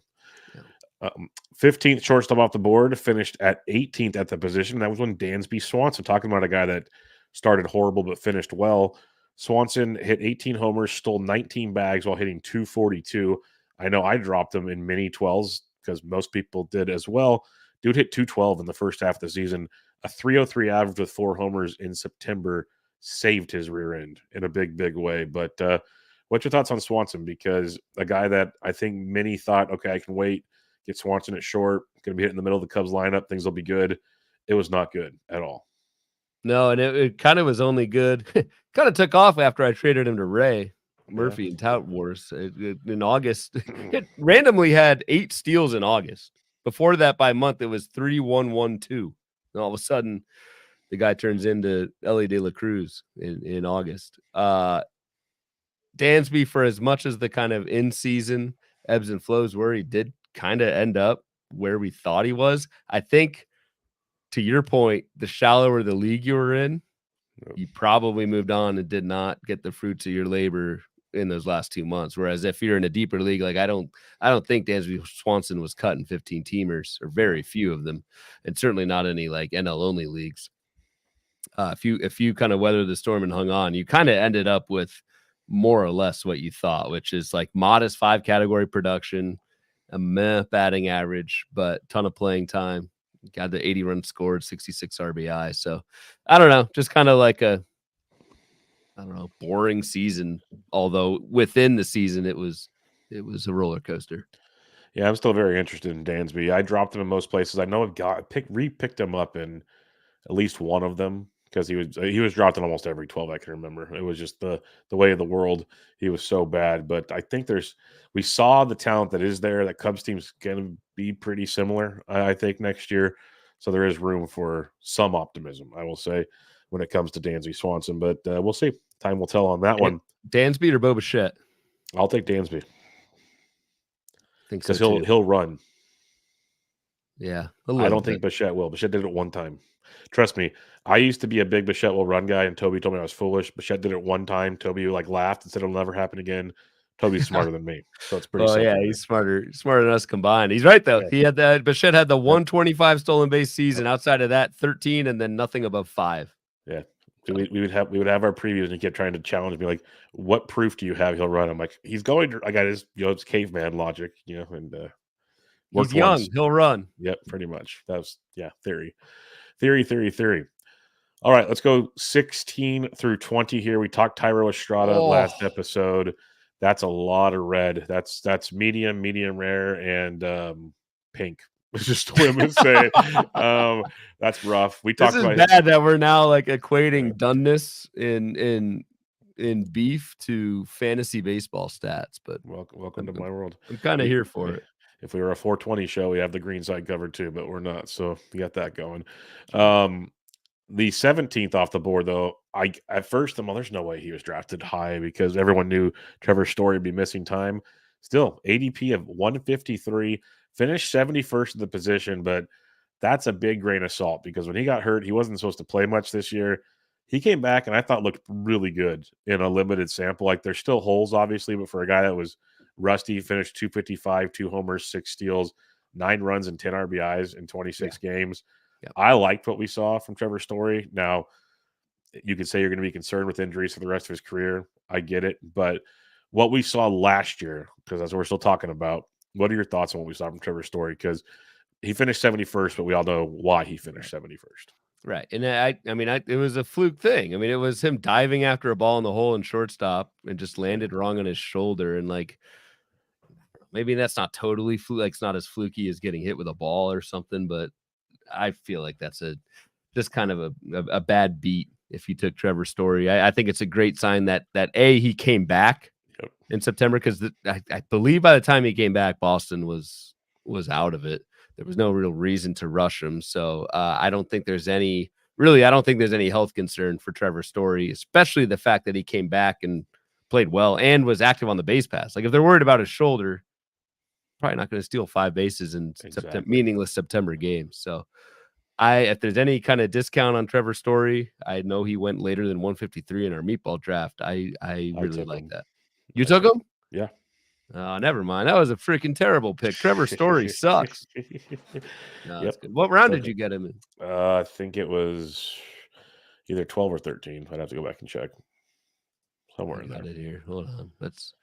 15th shortstop off the board, finished at 18th at the position. That was when Dansby Swanson, talking about a guy that started horrible but finished well. Swanson hit 18 homers, stole 19 bags while hitting 242. I know I dropped him in mini 12s because most people did as well. Dude hit 212 in the first half of the season. A 303 average with 4 homers in September saved his rear end in a big, big way. But what's your thoughts on Swanson? Because a guy that I think many thought, okay, I can wait, get Swanson at short, going to be hit in the middle of the Cubs lineup, things will be good. It was not good at all. No, and it kind of was only good. Kind of took off after I traded him to Ray Murphy in Tout Wars in August. It randomly had 8 steals in August. Before that, by month, it was 3-1-1-2. And all of a sudden, the guy turns into Elly De La Cruz in August. Dansby, for as much as the kind of in-season ebbs and flows were, he did kind of end up where we thought he was. I think, to your point, the shallower the league you were in, you probably moved on and did not get the fruits of your labor in those last 2 months. Whereas if you're in a deeper league, like I don't think Dansby Swanson was cutting 15 teamers, or very few of them, and certainly not any like NL only leagues. If you kind of weathered the storm and hung on, you kind of ended up with more or less what you thought, which is like modest 5 category production, a meh batting average, but ton of playing time. Got the 80 runs scored, 66 RBI. So I don't know, just kind of like boring season. Although within the season, it was a roller coaster. Yeah, I'm still very interested in Dansby. I dropped him in most places. I know I've re-picked him up in at least one of them because he was dropped in almost every 12 I can remember. It was just the way of the world. He was so bad. But I think we saw the talent that is there. That Cubs team's going to be pretty similar, I think, next year. So there is room for some optimism, I will say, when it comes to Dansby Swanson. But we'll see. Time will tell on that one. Dansby or Bo Bichette? I'll take Dansby. Think so because too. he'll run. Yeah, I don't think Bichette will. Bichette did it one time. Trust me, I used to be a big Bichette will run guy, and Toby told me I was foolish. Bichette did it one time. Toby laughed and said it'll never happen again. Toby's smarter than me, so it's pretty simple. Yeah, he's smarter than us combined. He's right though. Yeah. He had that. Bichette had the 125 stolen base season. Outside of that, 13, and then nothing above 5. Yeah. We would have our previews, and he kept trying to challenge me, like, "What proof do you have he'll run?" I'm like, "He's going to." I got his, it's caveman logic, and he's young. Once. He'll run. Yep, pretty much. That was theory. All right, let's go 16 through 20 here. We talked Tyro Estrada last episode. That's a lot of red. That's medium rare, and pink. It's just what I'm going to say. That's rough. We talked about bad that we're now like equating doneness in beef to fantasy baseball stats. But welcome to my world. I'm kind of here for it. If we were a 420 show, we have the green side covered too, but we're not. So we got that going. The 17th off the board, though, at first, there's no way he was drafted high because everyone knew Trevor Story would be missing time. Still, ADP of 153, finished 71st in the position, but that's a big grain of salt because when he got hurt, he wasn't supposed to play much this year. He came back and I thought looked really good in a limited sample. Like, there's still holes, obviously, but for a guy that was rusty, finished 255, 2 homers, 6 steals, 9 runs, and 10 RBIs in 26 games. Yep. I liked what we saw from Trevor Story. Now, you could say you're going to be concerned with injuries for the rest of his career. I get it. But what we saw last year, because that's what we're still talking about, what are your thoughts on what we saw from Trevor Story? Because he finished 71st, but we all know why he finished 71st. Right. And it was a fluke thing. I mean, it was him diving after a ball in the hole in shortstop and just landed wrong on his shoulder. And like, maybe that's not totally fluke. Like, it's not as fluky as getting hit with a ball or something, but I feel like that's just kind of a bad beat if you took Trevor Story. I think it's a great sign that he came back in September, because I believe by the time he came back, Boston was out of it. There was no real reason to rush him. So I don't think there's any health concern for Trevor Story, especially the fact that he came back and played well and was active on the base pass. Like, if they're worried about his shoulder, probably not going to steal 5 bases in meaningless September games. So if there's any kind of discount on Trevor Story, I know he went later than 153 in our meatball draft. I really like that. You took him? Yeah. Never mind. That was a freaking terrible pick. Trevor Story sucks. No, that's good. What round did you get him in? I think it was either 12 or 13. I'd have to go back and check. Somewhere in there. Got it here. Hold on. Let's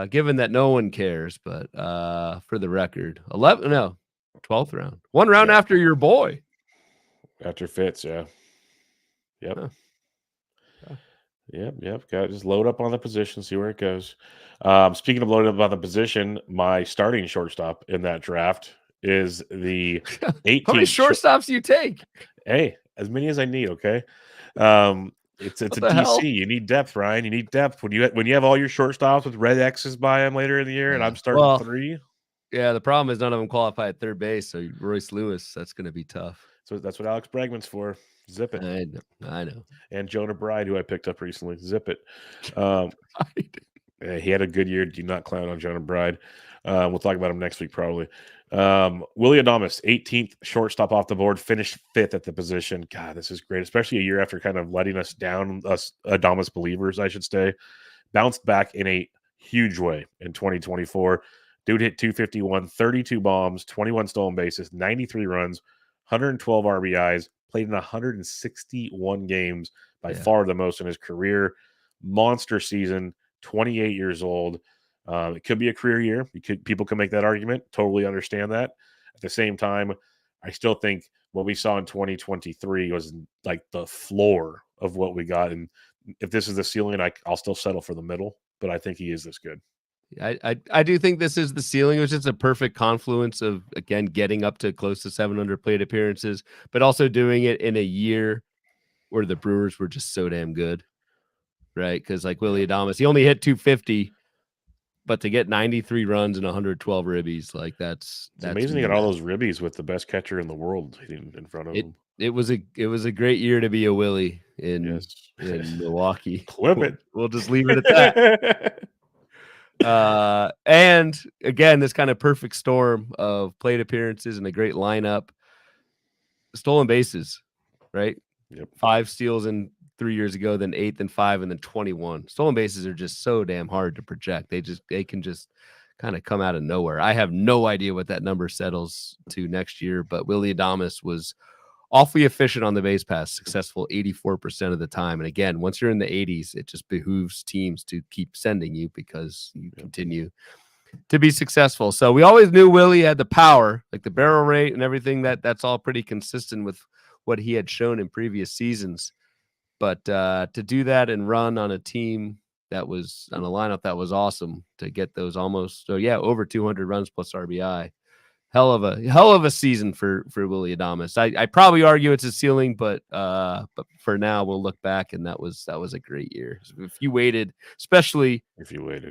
given that no one cares, but for the record, 12th round. One round after your boy. After Fitz, yeah. Yep. Huh. Yep. Got to just load up on the position, see where it goes. Speaking of loading up on the position, my starting shortstop in that draft is the 18th. How many shortstops do you take? Hey, as many as I need, okay? It's a DC. You need depth, Ryan. You need depth. When you have all your shortstops with red X's by them later in the year, and I'm starting 3. Yeah, the problem is none of them qualify at third base. So Royce Lewis, that's going to be tough. So that's what Alex Bregman's for. Zip it. I know. And Jonah Bride, who I picked up recently. Zip it. He had a good year. Do not clown on Jonah Bride. We'll talk about him next week, probably. Willie Adames, 18th shortstop off the board, finished 5th at the position. God, this is great, especially a year after kind of letting us down, us Adames believers, I should say. Bounced back in a huge way in 2024. Dude hit 251, 32 bombs, 21 stolen bases, 93 runs, 112 RBIs, played in 161 games, by far the most in his career. Monster season, 28 years old. It could be a career year. People can make that argument. Totally understand that. At the same time, I still think what we saw in 2023 was like the floor of what we got. And if this is the ceiling, I'll still settle for the middle, but I think he is this good. I do think this is the ceiling. It was just a perfect confluence of, again, getting up to close to 700 plate appearances, but also doing it in a year where the Brewers were just so damn good, right? Because like Willy Adames, he only hit 250, but to get 93 runs and 112 ribbies, like that's amazing to get all those ribbies with the best catcher in the world hitting in front of him. It was a great year to be a Willie in Milwaukee. Clip it. We'll just leave it at that. And again, this kind of perfect storm of plate appearances and a great lineup. Stolen bases, right? Yep. 5 steals in 3 years ago, then 8, then 5, and then 21. Stolen bases are just so damn hard to project. They can just kind of come out of nowhere. I have no idea what that number settles to next year, but Willy Adames was awfully efficient on the base pass, successful 84% of the time. And again, once you're in the 80s, it just behooves teams to keep sending you because you continue to be successful. So we always knew Willie had the power, like the barrel rate and everything. That's all pretty consistent with what he had shown in previous seasons. But to do that and run on a team that was on a lineup that was awesome, to get those over 200 runs plus RBI. Hell of a season for Willy Adames. I probably argue it's a ceiling, but for now we'll look back and that was a great year. If you waited,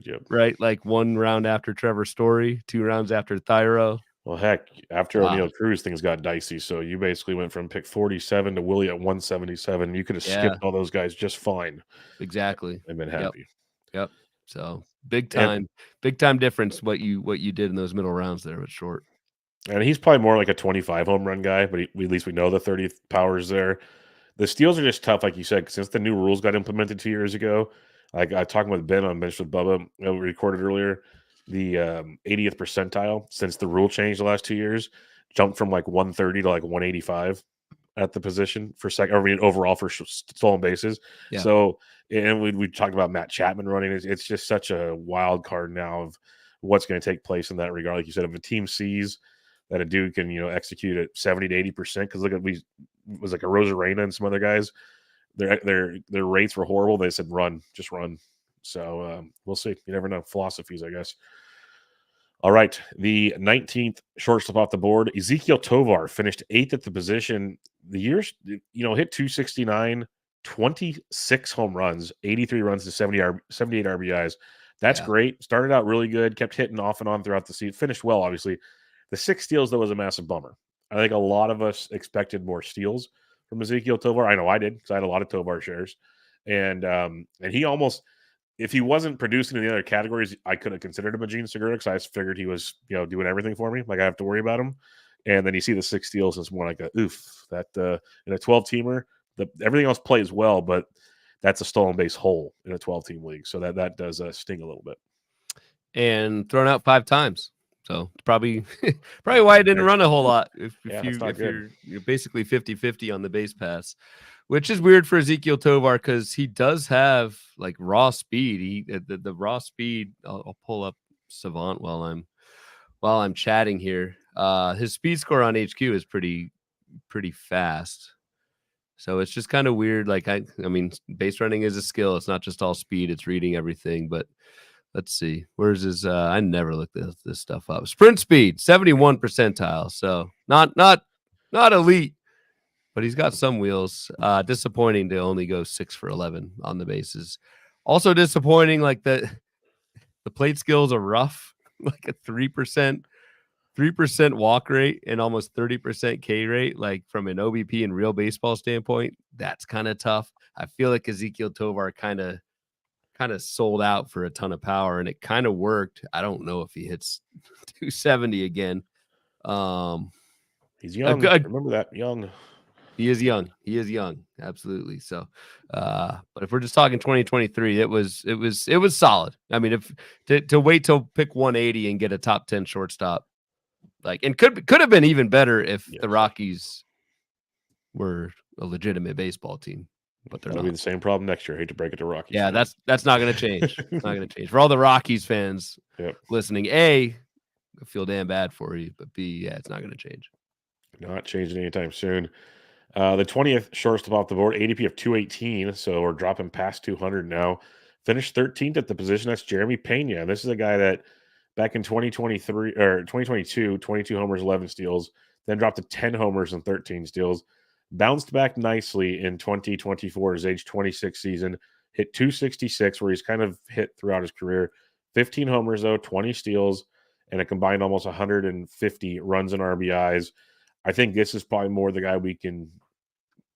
yep. Right, like 1 round after Trevor Story, 2 rounds after Thyro. Well, heck, after O'Neill Cruz, things got dicey. So you basically went from pick 47 to Willie at 177. You could have skipped all those guys just fine. Exactly. And been happy. Yep. So big time difference what you did in those middle rounds there with Short. And he's probably more like a 25 home run guy, but at least we know the 30th power's there. The steals are just tough, like you said, since the new rules got implemented 2 years ago. Like I talking with Ben on Bench with Bubba, we recorded earlier, the 80th percentile since the rule changed the last 2 years jumped from like 130 to like 185 at the position for overall for stolen bases. Yeah. So, and we talked about Matt Chapman running. It's just such a wild card now of what's going to take place in that regard. Like you said, if a team sees that a dude can, execute at 70 to 80%, because look at it was like a Rosarena and some other guys, their rates were horrible. They said just run. So we'll see. You never know. Philosophies, I guess. All right, the 19th shortstop off the board, Ezekiel Tovar finished 8th at the position. The years, hit 269, 26 home runs, 83 runs to 78 RBIs. That's great. Started out really good, kept hitting off and on throughout the season. Finished well, obviously. The 6 steals, though, was a massive bummer. I think a lot of us expected more steals from Ezekiel Tovar. I know I did, because I had a lot of Tovar shares. And he almost, if he wasn't producing in the other categories, I could have considered him a Gene Segura, because I just figured he was, doing everything for me. Like, I have to worry about him. And then you see the 6 steals, it's more like a oof. That in a 12-teamer, everything else plays well, but that's a stolen base hole in a 12-team league. So that does sting a little bit. And thrown out 5 times. So probably why it didn't run a whole lot. If you're basically 50-50 on the base pass, which is weird for Ezekiel Tovar, because he does have like raw speed. The raw speed. I'll pull up Savant while I'm chatting here. His speed score on HQ is pretty fast. So it's just kind of weird. Like I mean, base running is a skill. It's not just all speed. It's reading everything, but. Let's see. Where's his? I never looked this stuff up. Sprint speed, 71 percentile. So not elite, but he's got some wheels. Disappointing to only go 6 for 11 on the bases. Also disappointing, like the plate skills are rough. Like a 3% walk rate and almost 30% K rate. Like from an OBP and real baseball standpoint, that's kind of tough. I feel like Ezekiel Tovar kind of sold out for a ton of power, and it kind of worked. I don't know if he hits 270 again. He's young. Remember that, young. He is young. Absolutely. So, but if we're just talking 2023, it was solid. I mean, if to wait till pick 180 and get a top 10 shortstop, like, and could have been even better if the Rockies were a legitimate baseball team. But they're That'll be the same problem next year. I hate to break it to Rockies. Yeah, that's not going to change. It's not going to change. For all the Rockies fans listening, A, I feel damn bad for you, but B, it's not going to change. Not changing anytime soon. The 20th shortstop off the board, ADP of 218, so we're dropping past 200 now. Finished 13th at the position. That's Jeremy Pena. This is a guy that back in 2023 or 2022, 22 homers, 11 steals, then dropped to 10 homers and 13 steals. Bounced back nicely in 2024, his age 26 season, hit 266, where he's kind of hit throughout his career. 15 homers, though, 20 steals, and a combined almost 150 runs and RBIs. I think this is probably more the guy we can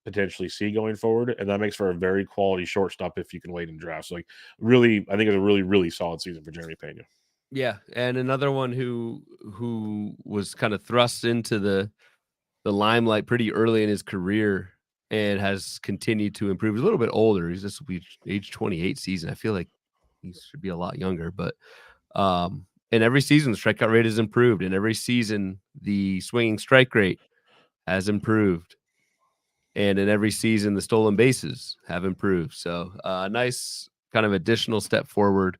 potentially see going forward, and that makes for a very quality shortstop if you can wait in drafts. Like, really, I think it's a really, really solid season for Jeremy Pena. Yeah, and another one who was kind of thrust into the limelight pretty early in his career and has continued to improve. He's a little bit older. He's just age 28 season. I feel like he should be a lot younger, but and every season the strikeout rate has improved, and every season the swinging strike rate has improved, and in every season the stolen bases have improved. So nice kind of additional step forward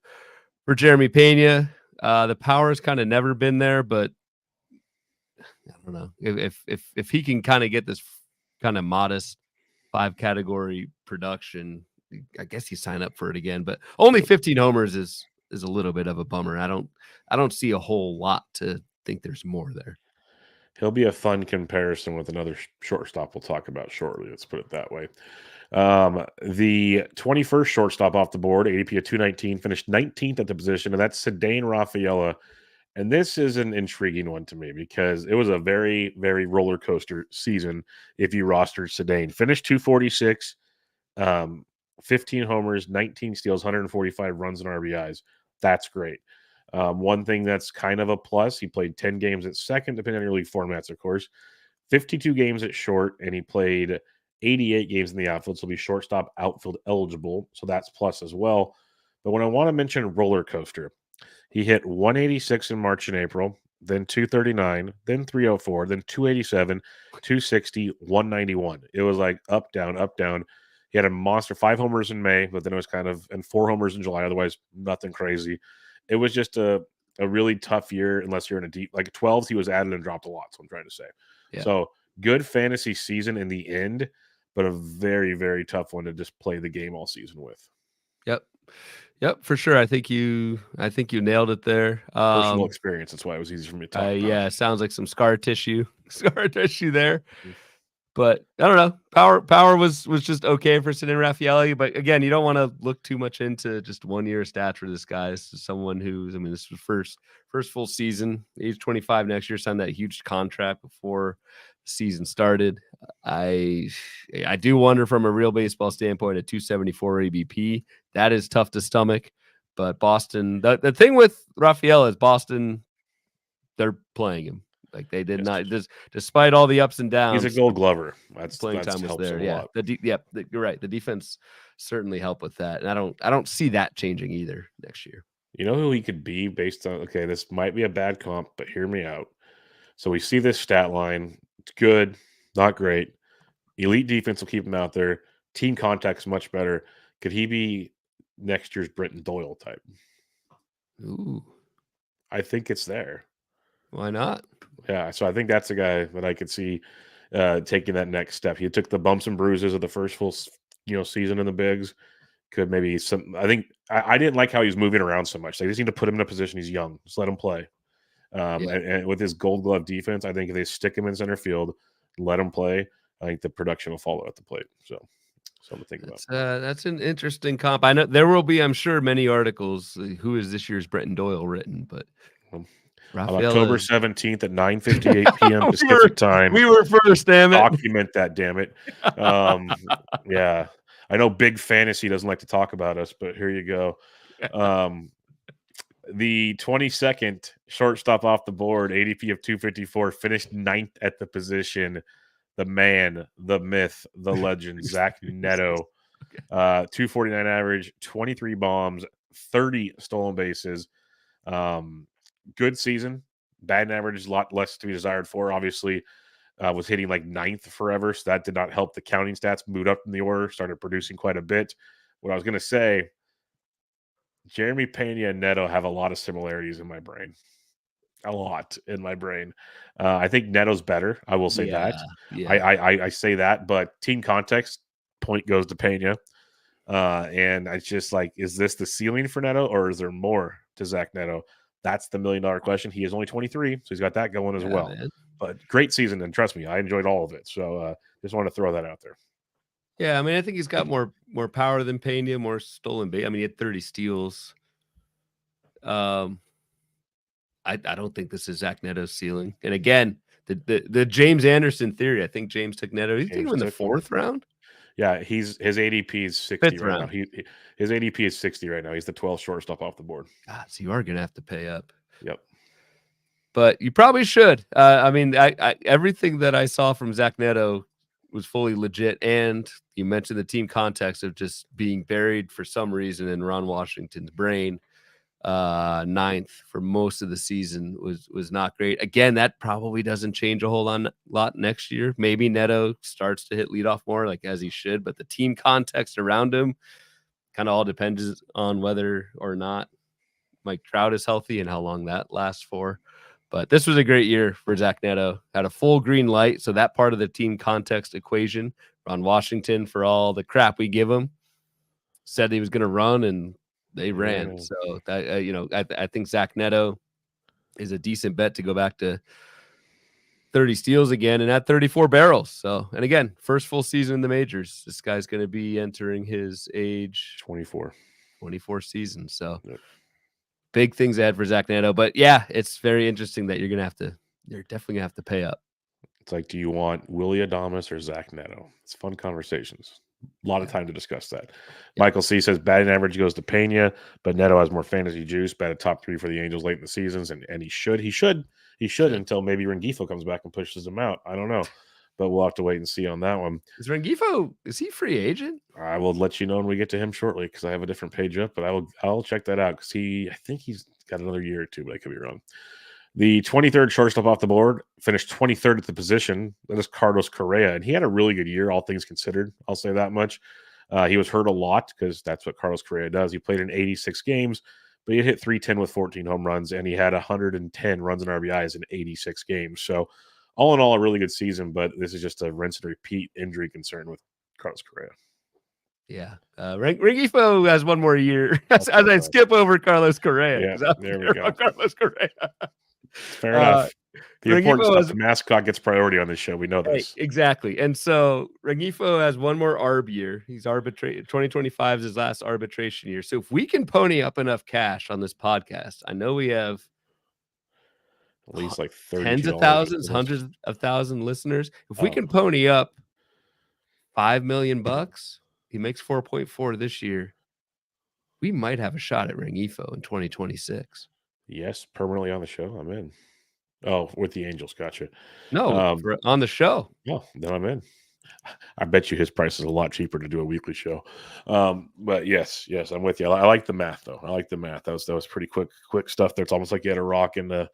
for Jeremy Pena. The power has kind of never been there, but I don't know if he can kind of get this kind of modest 5 category production. I guess you sign up for it again, but only 15 homers is a little bit of a bummer. I don't see a whole lot to think there's more there. He'll be a fun comparison with another shortstop we'll talk about shortly. Let's put it that way. The 21st shortstop off the board, ADP of 219, finished 19th at the position, and that's Ceddanne Rafaela. And this is an intriguing one to me because it was a very, very roller coaster season if you rostered Ceddanne. Finished 246, 15 homers, 19 steals, 145 runs and RBIs. That's great. One thing that's kind of a plus, he played 10 games at second, depending on your league formats, of course. 52 games at short, and he played 88 games in the outfield, so he'll be shortstop outfield eligible. So that's plus as well. But when I want to mention roller coaster, he hit 186 in March and April, then 239, then 304, then 287, 260, 191. It was like up, down, up, down. He had a monster 5 homers in May, but then it was kind of, and 4 homers in July. Otherwise, nothing crazy. It was just a really tough year unless you're in a deep, like 12s, he was added and dropped a lot. So I'm trying to say. Yeah. So good fantasy season in the end, but a very, very tough one to just play the game all season with. Yep, for sure. I think you nailed it there. Personal experience. That's why it was easy for me to talk about. Yeah, sounds like some scar tissue there. But I don't know. Power was just okay for Ceddanne Rafaela. But again, you don't want to look too much into just 1 year stats for this guy. This is someone who's, I mean, this was first full season, age 25 next year, signed that huge contract before the season started. I do wonder from a real baseball standpoint at 274 ABP, that is tough to stomach. But Boston, the thing with Rafaela is Boston, they're playing him. Like they did not, despite all the ups and downs. He's a Gold Glover. Playing time was there. Yeah, you're right. The defense certainly helped with that, and I don't see that changing either next year. You know who he could be based on? Okay, this might be a bad comp, but hear me out. So we see this stat line. It's good, not great. Elite defense will keep him out there. Team contact's much better. Could he be next year's Britton Doyle type? Ooh, I think it's there. Why not? Yeah, so I think that's a guy that I could see taking that next step. He took the bumps and bruises of the first full, season in the bigs. Could maybe some. I think I didn't like how he was moving around so much. They just need to put him in a position. He's young. Just let him play. And with his Gold Glove defense, I think if they stick him in center field, let him play, I think the production will follow at the plate. So something to think about. That's an interesting comp. I know there will be, I'm sure, many articles. Who is this year's Britton Doyle written? But on October 17th at 9:58 p.m. Pacific time. We were first, damn it. Document that, damn it. Yeah. I know Big Fantasy doesn't like to talk about us, but here you go. The 22nd shortstop off the board, ADP of 254, finished 9th at the position. The man, the myth, the legend, Zach Neto. 249 average, 23 bombs, 30 stolen bases. Good season. Batting average is a lot less to be desired for. Obviously, was hitting like 9th forever, so that did not help the counting stats. Moved up in the order, started producing quite a bit. What I was going to say, Jeremy Pena and Neto have a lot of similarities in my brain. A lot in my brain. I think Neto's better. I will say that. Yeah. I say that, but team context, point goes to Pena. And it's just like, is this the ceiling for Neto, or is there more to Zach Neto? That's the $1 million question. He is only 23, so he's got that going as well. Man. But great season, and trust me, I enjoyed all of it. So Just want to throw that out there. Yeah, I mean, I think he's got more power than Pena, more stolen base. I mean, he had 30 steals. I don't think this is Zach Neto's ceiling. And again, the James Anderson theory. I think James took Neto. Did you take him in the 4th round? Yeah, his ADP is 60 5th right round. now. His ADP is 60 right now. He's the 12th shortstop off the board. God, so you are gonna have to pay up. Yep. But you probably should. I mean, I everything that I saw from Zach Neto was fully legit. And you mentioned the team context of just being buried for some reason in Ron Washington's brain. 9th for most of the season was not great. Again, that probably doesn't change a whole lot next year. Maybe Neto starts to hit leadoff more, like as he should, but the team context around him kind of all depends on whether or not Mike Trout is healthy and how long that lasts for. But this was a great year for Zach Neto. Had a full green light, so that part of the team context equation. Ron Washington, for all the crap we give him, said he was going to run, and they ran. So that I think Zach Neto is a decent bet to go back to 30 steals again and at 34 barrels. So, and again, first full season in the majors. This guy's going to be entering his age 24 season. So yep. Big things ahead for Zach Neto. But yeah, it's very interesting that you're definitely gonna have to pay up. It's like, do you want Willie Adames or Zach Neto? It's fun conversations. A lot of time to discuss that. Michael C says batting average goes to Pena, but Neto has more fantasy juice. Batted top 3 for the Angels late in the seasons, and he should until maybe Rengifo comes back and pushes him out. I don't know, but we'll have to wait and see on that one. Is he free agent? I will let you know when we get to him shortly because I have a different page up, but I'll check that out because I think he's got another year or two, but I could be wrong. The 23rd shortstop off the board, finished 23rd at the position. That is Carlos Correa, and he had a really good year, all things considered. I'll say that much. He was hurt a lot because that's what Carlos Correa does. He played in 86 games, but he hit 310 with 14 home runs, and he had 110 runs and RBIs in 86 games. So all in all, a really good season, but this is just a rinse and repeat injury concern with Carlos Correa. Yeah. Rengifo has one more year as I skip over Carlos Correa. Yeah, there we go. Carlos Correa. Fair enough. The important stuff, the mascot gets priority on this show. We know this. Exactly. And so Rengifo has one more ARB year. He's 2025 is his last arbitration year. So if we can pony up enough cash on this podcast, I know we have at least like tens of thousands, hundreds of thousands listeners. If we can pony up $5 million, he makes 4.4 this year. We might have a shot at Rengifo in 2026. Yes, permanently on the show. I'm in. Oh, with the Angels. Gotcha. No, on the show. Oh, then I'm in. I bet you his price is a lot cheaper to do a weekly show. But yes, I'm with you. I like the math, though. I like the math. That was pretty quick stuff there. It's almost like you had a rock in a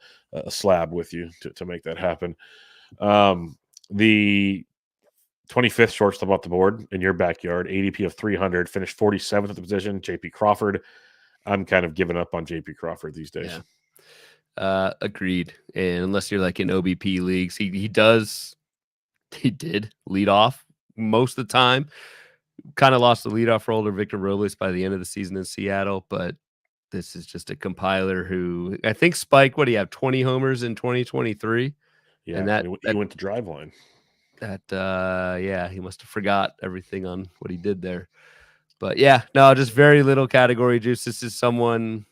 slab with you to make that happen. The 25th shortstop off the board in your backyard, ADP of 300, finished 47th at the position, JP Crawford. I'm kind of giving up on JP Crawford these days. Yeah. Agreed. And unless you're like in OBP leagues, he did lead off most of the time. Kind of lost the leadoff role to Victor Robles by the end of the season in Seattle, but this is just a compiler who I think Spike, what do you have, 20 homers in 2023? Yeah, and that he went to Driveline. He must have forgot everything on what he did there. But yeah, no, just very little category juice. This is someone,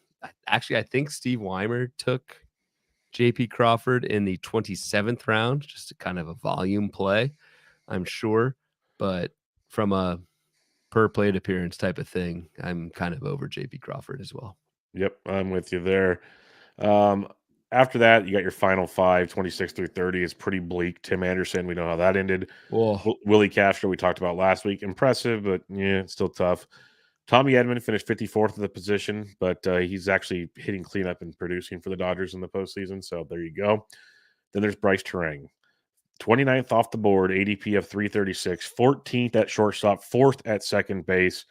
actually, I think Steve Weimer took JP Crawford in the 27th round, just a kind of a volume play, I'm sure. But from a per plate appearance type of thing, I'm kind of over JP Crawford as well. Yep, I'm with you there. After that, you got your final 5, 26 through 30 is pretty bleak. Tim Anderson, we know how that ended. Willie Castro, we talked about last week. Impressive, but yeah, it's still tough. Tommy Edman finished 54th in the position, but he's actually hitting cleanup and producing for the Dodgers in the postseason. So there you go. Then there's Bryce Terang. 29th off the board, ADP of 336, 14th at shortstop, 4th at second base.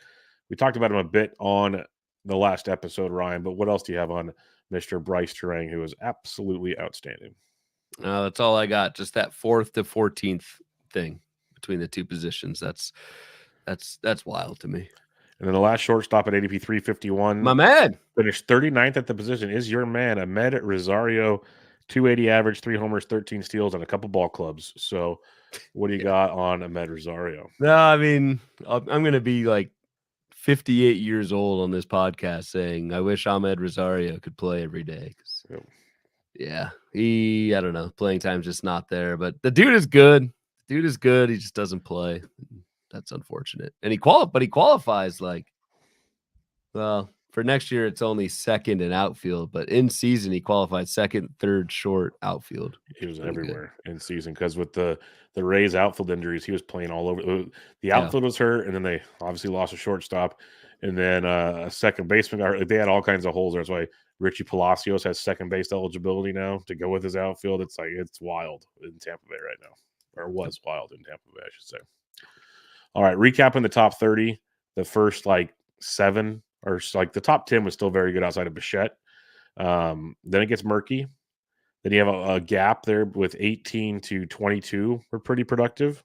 We talked about him a bit on the last episode, Ryan, but what else do you have on Mr. Bryce Terang, who is absolutely outstanding? That's all I got. Just that 4th to 14th thing between the two positions. That's wild to me. And then the last shortstop at ADP 351. My man. Finished 39th at the position is your man, Ahmed Rosario. 280 average, 3 homers, 13 steals, and a couple ball clubs. So What do you got on Ahmed Rosario? No, I mean, I'm going to be like 58 years old on this podcast saying, I wish Ahmed Rosario could play every day. Yep. Yeah, I don't know. Playing time's just not there, but the dude is good. He just doesn't play. That's unfortunate. And he qualifies like, well, for next year, it's only second in outfield, but in season, he qualified second, third, short outfield. He was everywhere in season because with the Rays outfield injuries, he was playing all over. The outfield was hurt, and then they obviously lost a shortstop, and then a second baseman got hurt. They had all kinds of holes. That's why Richie Palacios has second base eligibility now to go with his outfield. It's wild in Tampa Bay right now, or was wild in Tampa Bay, I should say. All right, recapping the top 30, the first like 7 or like the top 10 was still very good outside of Bichette. Then it gets murky. Then you have a gap there with 18 to 22 were pretty productive.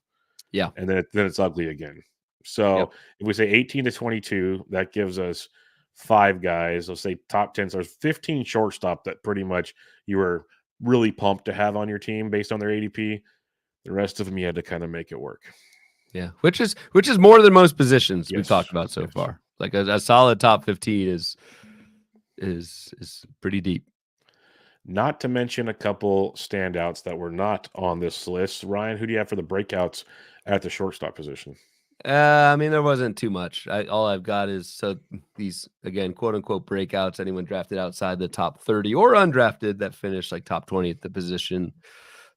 Yeah. And then it's ugly again. So if we say 18 to 22, that gives us 5 guys. Let's say top 10. So there's 15 shortstop that pretty much you were really pumped to have on your team based on their ADP. The rest of them you had to kind of make it work. Yeah, which is more than most positions we've talked about so far. Like a solid top 15 is pretty deep. Not to mention a couple standouts that were not on this list. Ryan, who do you have for the breakouts at the shortstop position? I mean, there wasn't too much. All I've got is these, again, quote unquote breakouts, anyone drafted outside the top 30 or undrafted that finished like top 20 at the position.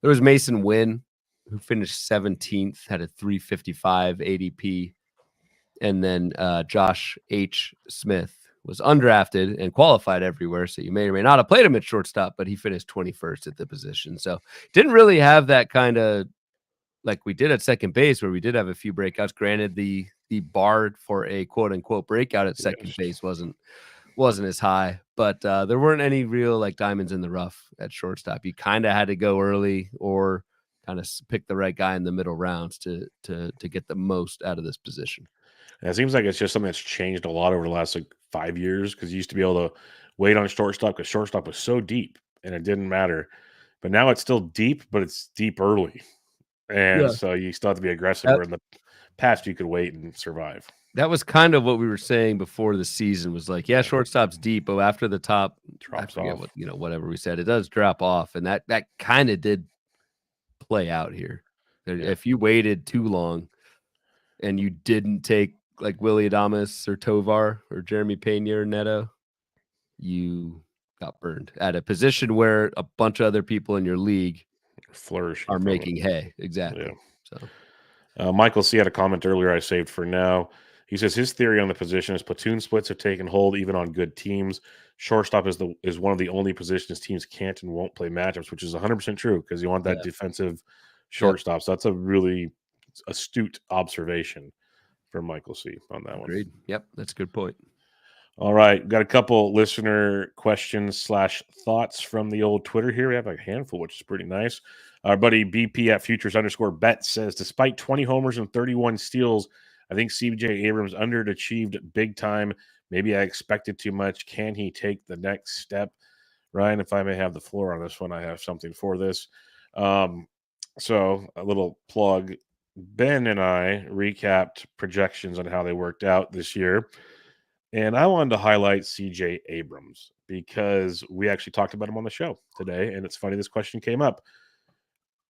There was Mason Wynn, who finished 17th, had a 355 ADP. And then Josh H. Smith was undrafted and qualified everywhere. So you may or may not have played him at shortstop, but he finished 21st at the position. So didn't really have that kind of like we did at second base, where we did have a few breakouts. Granted, the bar for a quote unquote breakout at second base wasn't as high, but there weren't any real like diamonds in the rough at shortstop. You kind of had to go early or kind of pick the right guy in the middle rounds to get the most out of this position. And it seems like it's just something that's changed a lot over the last like 5 years, because you used to be able to wait on shortstop because shortstop was so deep and it didn't matter. But now it's still deep, but it's deep early. And so you still have to be aggressive, where in the past you could wait and survive. That was kind of what we were saying before the season was like, yeah, shortstop's deep, but after the top drops off, whatever we said, it does drop off. And that kind of did play out here. If you waited too long and you didn't take like Willy Adames or Tovar or Jeremy Pena or Neto, you got burned at a position where a bunch of other people in your league are making hay. Exactly. Yeah. So Michael C had a comment earlier I saved for now. He says his theory on the position is platoon splits have taken hold even on good teams. Shortstop is one of the only positions teams can't and won't play matchups, which is 100% true, because you want that defensive shortstop. So that's a really astute observation from Michael C on that one. Agreed. Yep, that's a good point. All right, got a couple listener questions / thoughts from the old Twitter here. We have a handful, which is pretty nice. Our buddy BP at Futures_Bet says, despite 20 homers and 31 steals, I think CJ Abrams underachieved big time. Maybe I expected too much. Can he take the next step? Ryan, if I may have the floor on this one, I have something for this. So a little plug. Ben and I recapped projections on how they worked out this year. And I wanted to highlight CJ Abrams because we actually talked about him on the show today. And it's funny, this question came up.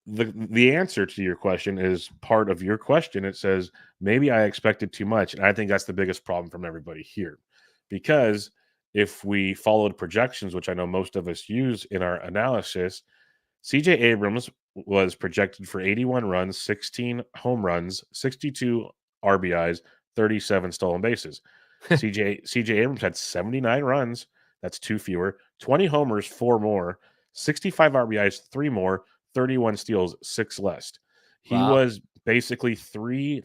The answer to your question is part of your question. It says, maybe I expected too much. And I think that's the biggest problem from everybody here. Because if we followed projections, which I know most of us use in our analysis, CJ Abrams was projected for 81 runs, 16 home runs, 62 RBIs, 37 stolen bases. CJ Abrams had 79 runs. That's 2 fewer. 20 homers, 4 more. 65 RBIs, 3 more. 31 steals, 6 less. He was basically 3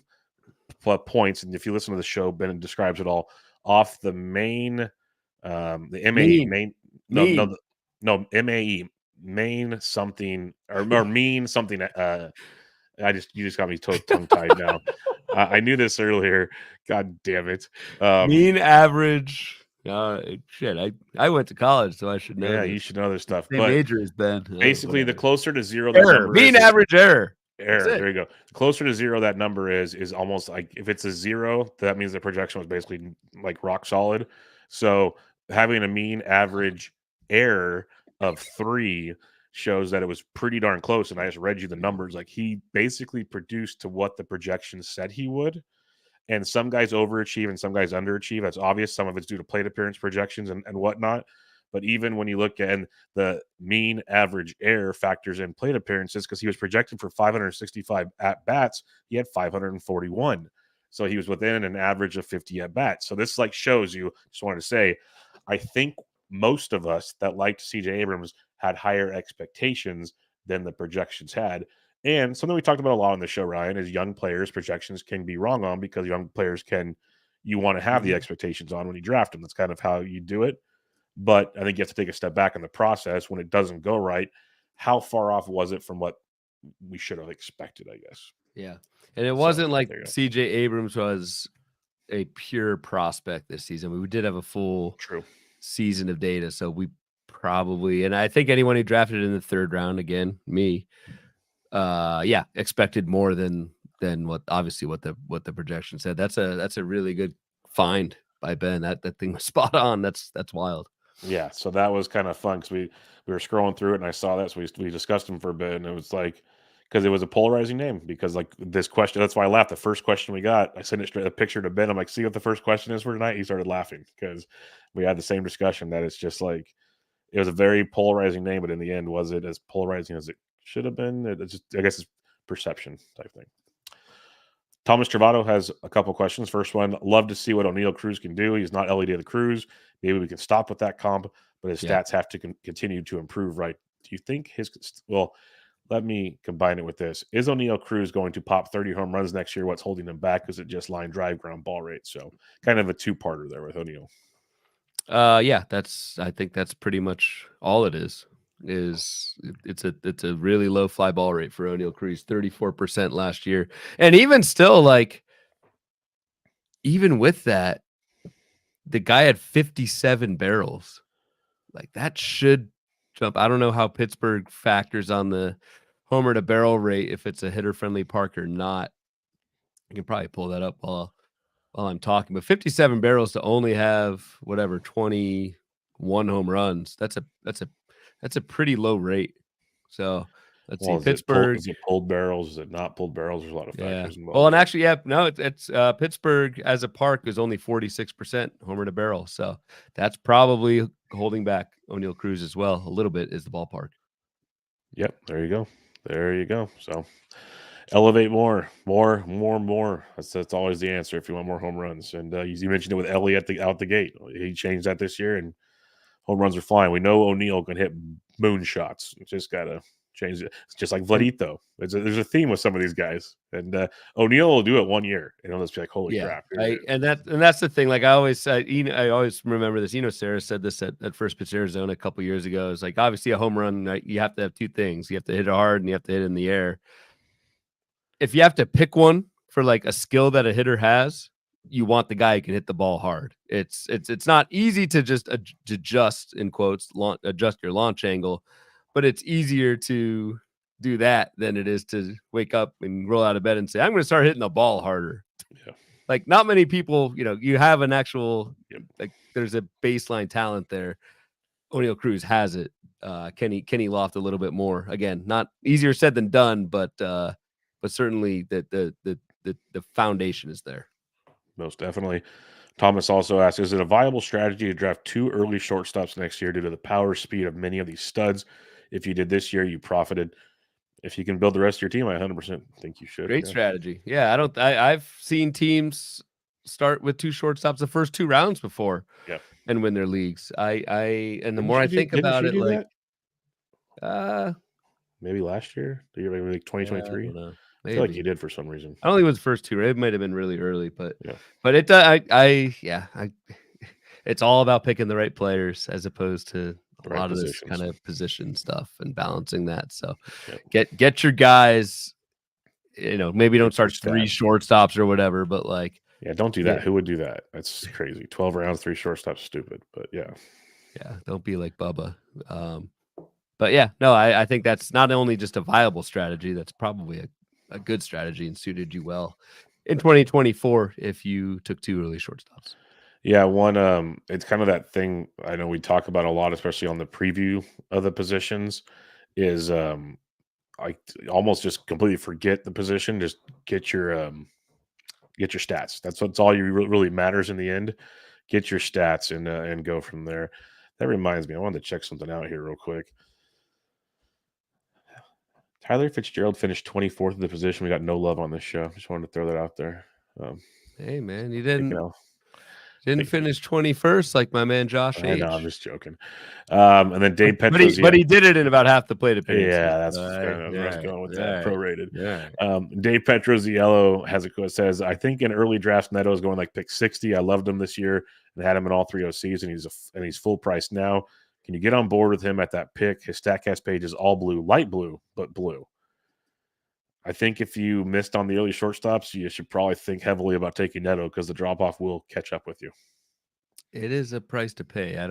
points, and if you listen to the show, Ben describes it all, off the main, the MAE, MAE, main something, or mean something. You just got me tongue tied now. I knew this earlier. God damn it. Mean average. Shit, I went to college, so I should know. Yeah, you should know this stuff. Same major as Ben. Basically, the closer to zero the number mean is, average error. That's Error. it. There you go. Closer to 0, that number is almost like if it's a 0, that means the projection was basically like rock solid. So having a mean average error of 3 shows that it was pretty darn close. And I just read you the numbers. Like he basically produced to what the projections said he would. And some guys overachieve and some guys underachieve. That's obvious. Some of it's due to plate appearance projections and whatnot. But even when you look at and the mean average error factors in plate appearances, because he was projected for 565 at bats, he had 541. So he was within an average of 50 at bats. So this like shows you, just wanted to say, I think most of us that liked CJ Abrams had higher expectations than the projections had. And something we talked about a lot on the show, Ryan, is young players' projections can be wrong on because young players you want to have the expectations on when you draft them. That's kind of how you do it. But I think you have to take a step back in the process when it doesn't go right. How far off was it from what we should have expected, I guess? Yeah. And it wasn't like CJ Abrams was a pure prospect this season. We did have a full season of data. So we probably, and I think anyone who drafted in the 3rd round, again, me, expected more than what obviously what the projection said. That's a really good find by Ben. That thing was spot on. That's wild. Yeah, so that was kind of fun because we were scrolling through it and I saw that, so we discussed him for a bit, and it was like because it was a polarizing name because like this question, that's why I laughed. The first question we got, I sent it straight a picture to Ben. I'm like, see what the first question is for tonight. He started laughing because we had the same discussion that it's just like it was a very polarizing name, but in the end, was it as polarizing as it should have been? It's just, I guess it's perception type thing. Thomas Travato has a couple questions. First one, love to see what O'Neill Cruz can do. He's not Elly De La Cruz. Maybe we can stop with that comp, but his stats have to continue to improve, right? Do you think well, let me combine it with this. Is O'Neill Cruz going to pop 30 home runs next year? What's holding him back? Is it just line drive, ground ball rate? So kind of a two-parter there with O'Neill. I think that's pretty much all it is. It's a really low fly ball rate for O'Neill Cruz, 34% last year. And even still, like, even with that, the guy had 57 barrels. Like, that should jump. I don't know how Pittsburgh factors on the homer to barrel rate, if it's a hitter friendly park or not. I can probably pull that up while I'm talking, but 57 barrels to only have whatever 21 home runs. That's a pretty low rate. So let's see. Pittsburgh. Is it pulled barrels? Is it not pulled barrels? There's a lot of factors involved. Well, and actually, no, it's Pittsburgh as a park is only 46% homer to barrel. So that's probably holding back O'Neill Cruz as well. A little bit is the ballpark. Yep. There you go. There you go. So elevate more. That's always the answer if you want more home runs. And you mentioned it with Elly out the gate. He changed that this year, and home runs are flying. We know O'Neill can hit moon shots. Just gotta change it. It's just like Vladito. There's a theme with some of these guys, and O'Neill will do it 1 year, and it'll just be like, holy crap! And that's the thing. Like I always remember this. Sarah said this at First Pitch Arizona a couple years ago. It's like obviously a home run, right? You have to have two things. You have to hit it hard, and you have to hit it in the air. If you have to pick one for like a skill that a hitter has, you want the guy who can hit the ball hard. It's not easy to just adjust in quotes, adjust your launch angle, but it's easier to do that than it is to wake up and roll out of bed and say, I'm going to start hitting the ball harder. Yeah. Like not many people, you have an actual, like there's a baseline talent there. O'Neill Cruz has it. Can he loft a little bit more? Again, not easier said than done, but certainly the foundation is there. Most definitely. Thomas also asks, is it a viable strategy to draft 2 early shortstops next year due to the power speed of many of these studs? If you did this year, you profited. If you can build the rest of your team, I 100% think you should. Great strategy. Yeah, I've seen teams start with 2 shortstops the first 2 rounds before and win their leagues. And the more I think about it, like maybe last year, maybe like 2023. I don't know. I feel like you did for some reason. I don't think it was the first 2. It might have been really early, but it's all about picking the right players as opposed to a lot of this kind of position stuff and balancing that. So get your guys, maybe don't start 3 shortstops or whatever, but like, don't do that. Who would do that? That's crazy. 12 rounds, 3 shortstops, stupid, but don't be like Bubba. But I think that's not only just a viable strategy, that's probably a good strategy and suited you well in 2024 if you took 2 early shortstops. Yeah, one, it's kind of that thing I know we talk about a lot, especially on the preview of the positions, is I almost just completely forget the position. Just get your stats. That's all you really matters in the end. Get your stats and go from there. That reminds me, I wanted to check something out here real quick. Tyler Fitzgerald finished 24th in the position. We got no love on this show. Just wanted to throw that out there. Hey man, you You know, didn't finish 21st like my man Josh I know, I'm H. just joking. And then Dave But he Petrosiello. did it in about half the plate appearances. Yeah, that's kind of where I was going with that. Prorated. Dave Petrosiello has a quote says, "I think in early drafts Neto is going like pick 60. I loved him this year and had him in all 3 OCs, and he's full price now. Can you get on board with him at that pick? His Statcast page is all blue, light blue, but blue. I think if you missed on the early shortstops, you should probably think heavily about taking Neto because the drop off will catch up with you." It is a price to pay. I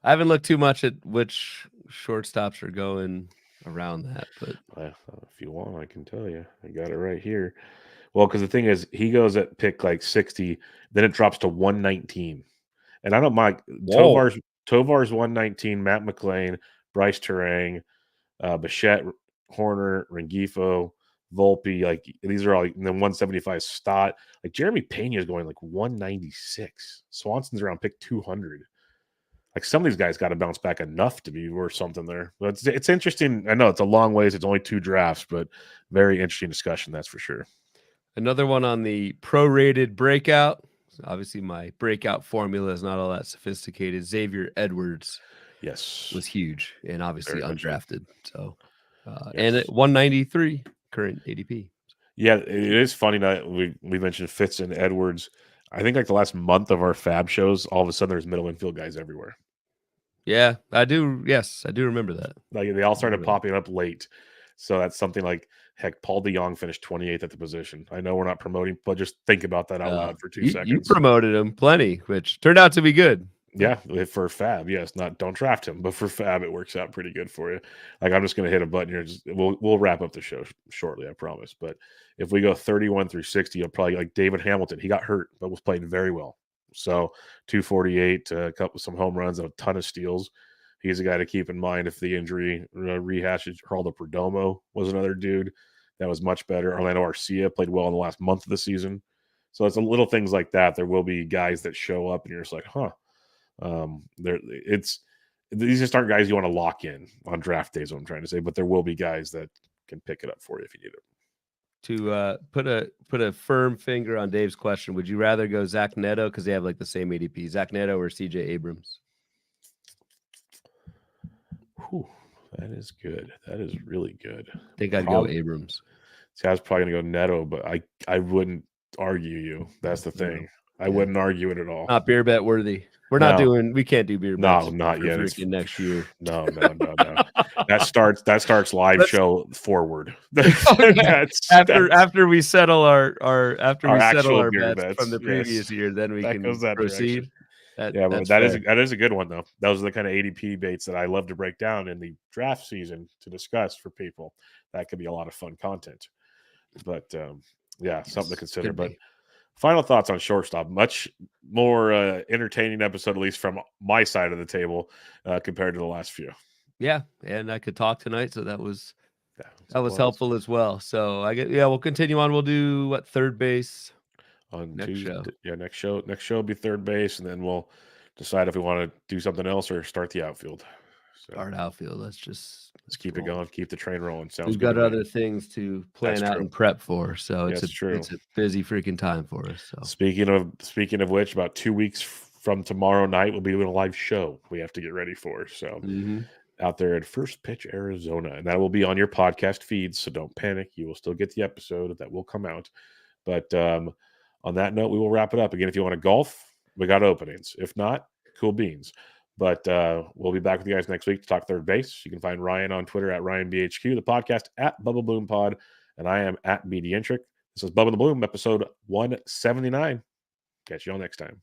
haven't looked too much at which shortstops are going around that, but if you want, I can tell you. I got it right here. Well, because the thing is, he goes at pick like 60, then it drops to 119. And I don't mind Tovar's 119, Matt McLean, Bryce Terang, Bichette, Horner, Rengifo, Volpe, like these are all, and then 175 Stott. Like Jeremy Pena is going like 196. Swanson's around pick 200. Like some of these guys got to bounce back enough to be worth something there. But it's interesting. I know it's a long ways. It's only 2 drafts, but very interesting discussion, that's for sure. Another one on the prorated breakout. Obviously, my breakout formula is not all that sophisticated. Xavier Edwards, yes, was huge and obviously undrafted. So, yes. And at 193 current ADP. Yeah, it is funny that we mentioned Fitz and Edwards. I think like the last month of our Fab shows, all of a sudden there's middle infield guys everywhere. Yeah, I do. Yes, I do remember that. Like they all started popping up late. So that's something like, heck, Paul DeJong finished 28th at the position. I know we're not promoting, but just think about that out loud for 2 seconds. You promoted him plenty, which turned out to be good. Yeah, for Fab, yes. Don't draft him, but for Fab, it works out pretty good for you. Like I'm just going to hit a button here. We'll wrap up the show shortly, I promise. But if we go 31 through 60, you'll probably like David Hamilton. He got hurt, but was playing very well. So 248, some home runs, and a ton of steals. He's a guy to keep in mind if the injury rehashes. Geraldo Perdomo was another dude that was much better. Orlando Arcia played well in the last month of the season. So it's little things like that. There will be guys that show up, and you're just like, huh. These just aren't guys you want to lock in on draft days, what I'm trying to say, but there will be guys that can pick it up for you if you need it. To put a firm finger on Dave's question, would you rather go Zach Neto because they have like the same ADP, Zach Neto or CJ Abrams? Whew, that is good. That is really good. I think I'd go Abrams. See, I was probably gonna go Neto, but I wouldn't argue you. That's the thing. I wouldn't argue it at all. Not beer bet worthy. We're not doing. We can't do beer bets. No, not yet. It's next year. No. That starts live show forward. After we settle our bets from the previous year, then we can proceed. But that is a good one though. Those are the kind of ADP baits that I love to break down in the draft season to discuss for people. That could be a lot of fun content. But something to consider. But final thoughts on Shortstop. Much more entertaining episode, at least from my side of the table, compared to the last few. Yeah, and I could talk tonight, so that was helpful as well. So we'll continue on. We'll do third base on next Tuesday. Show. Yeah, next show will be third base, and then we'll decide if we want to do something else or start the outfield. Start outfield. Let's keep it going. Keep the train rolling. We've got other things to plan out and prep for, so it's a busy freaking time for us. So speaking of which, about 2 weeks from tomorrow night, we'll be doing a live show we have to get ready for. So out there at First Pitch Arizona, and that will be on your podcast feeds. So don't panic; you will still get the episode that will come out. But on that note, we will wrap it up. Again, if you want to golf, we got openings. If not, cool beans. But we'll be back with you guys next week to talk third base. You can find Ryan on Twitter at RyanBHQ, the podcast at Bubba Bloom Pod, and I am at BDentric. This is Bubba the Bloom, episode 179. Catch you all next time.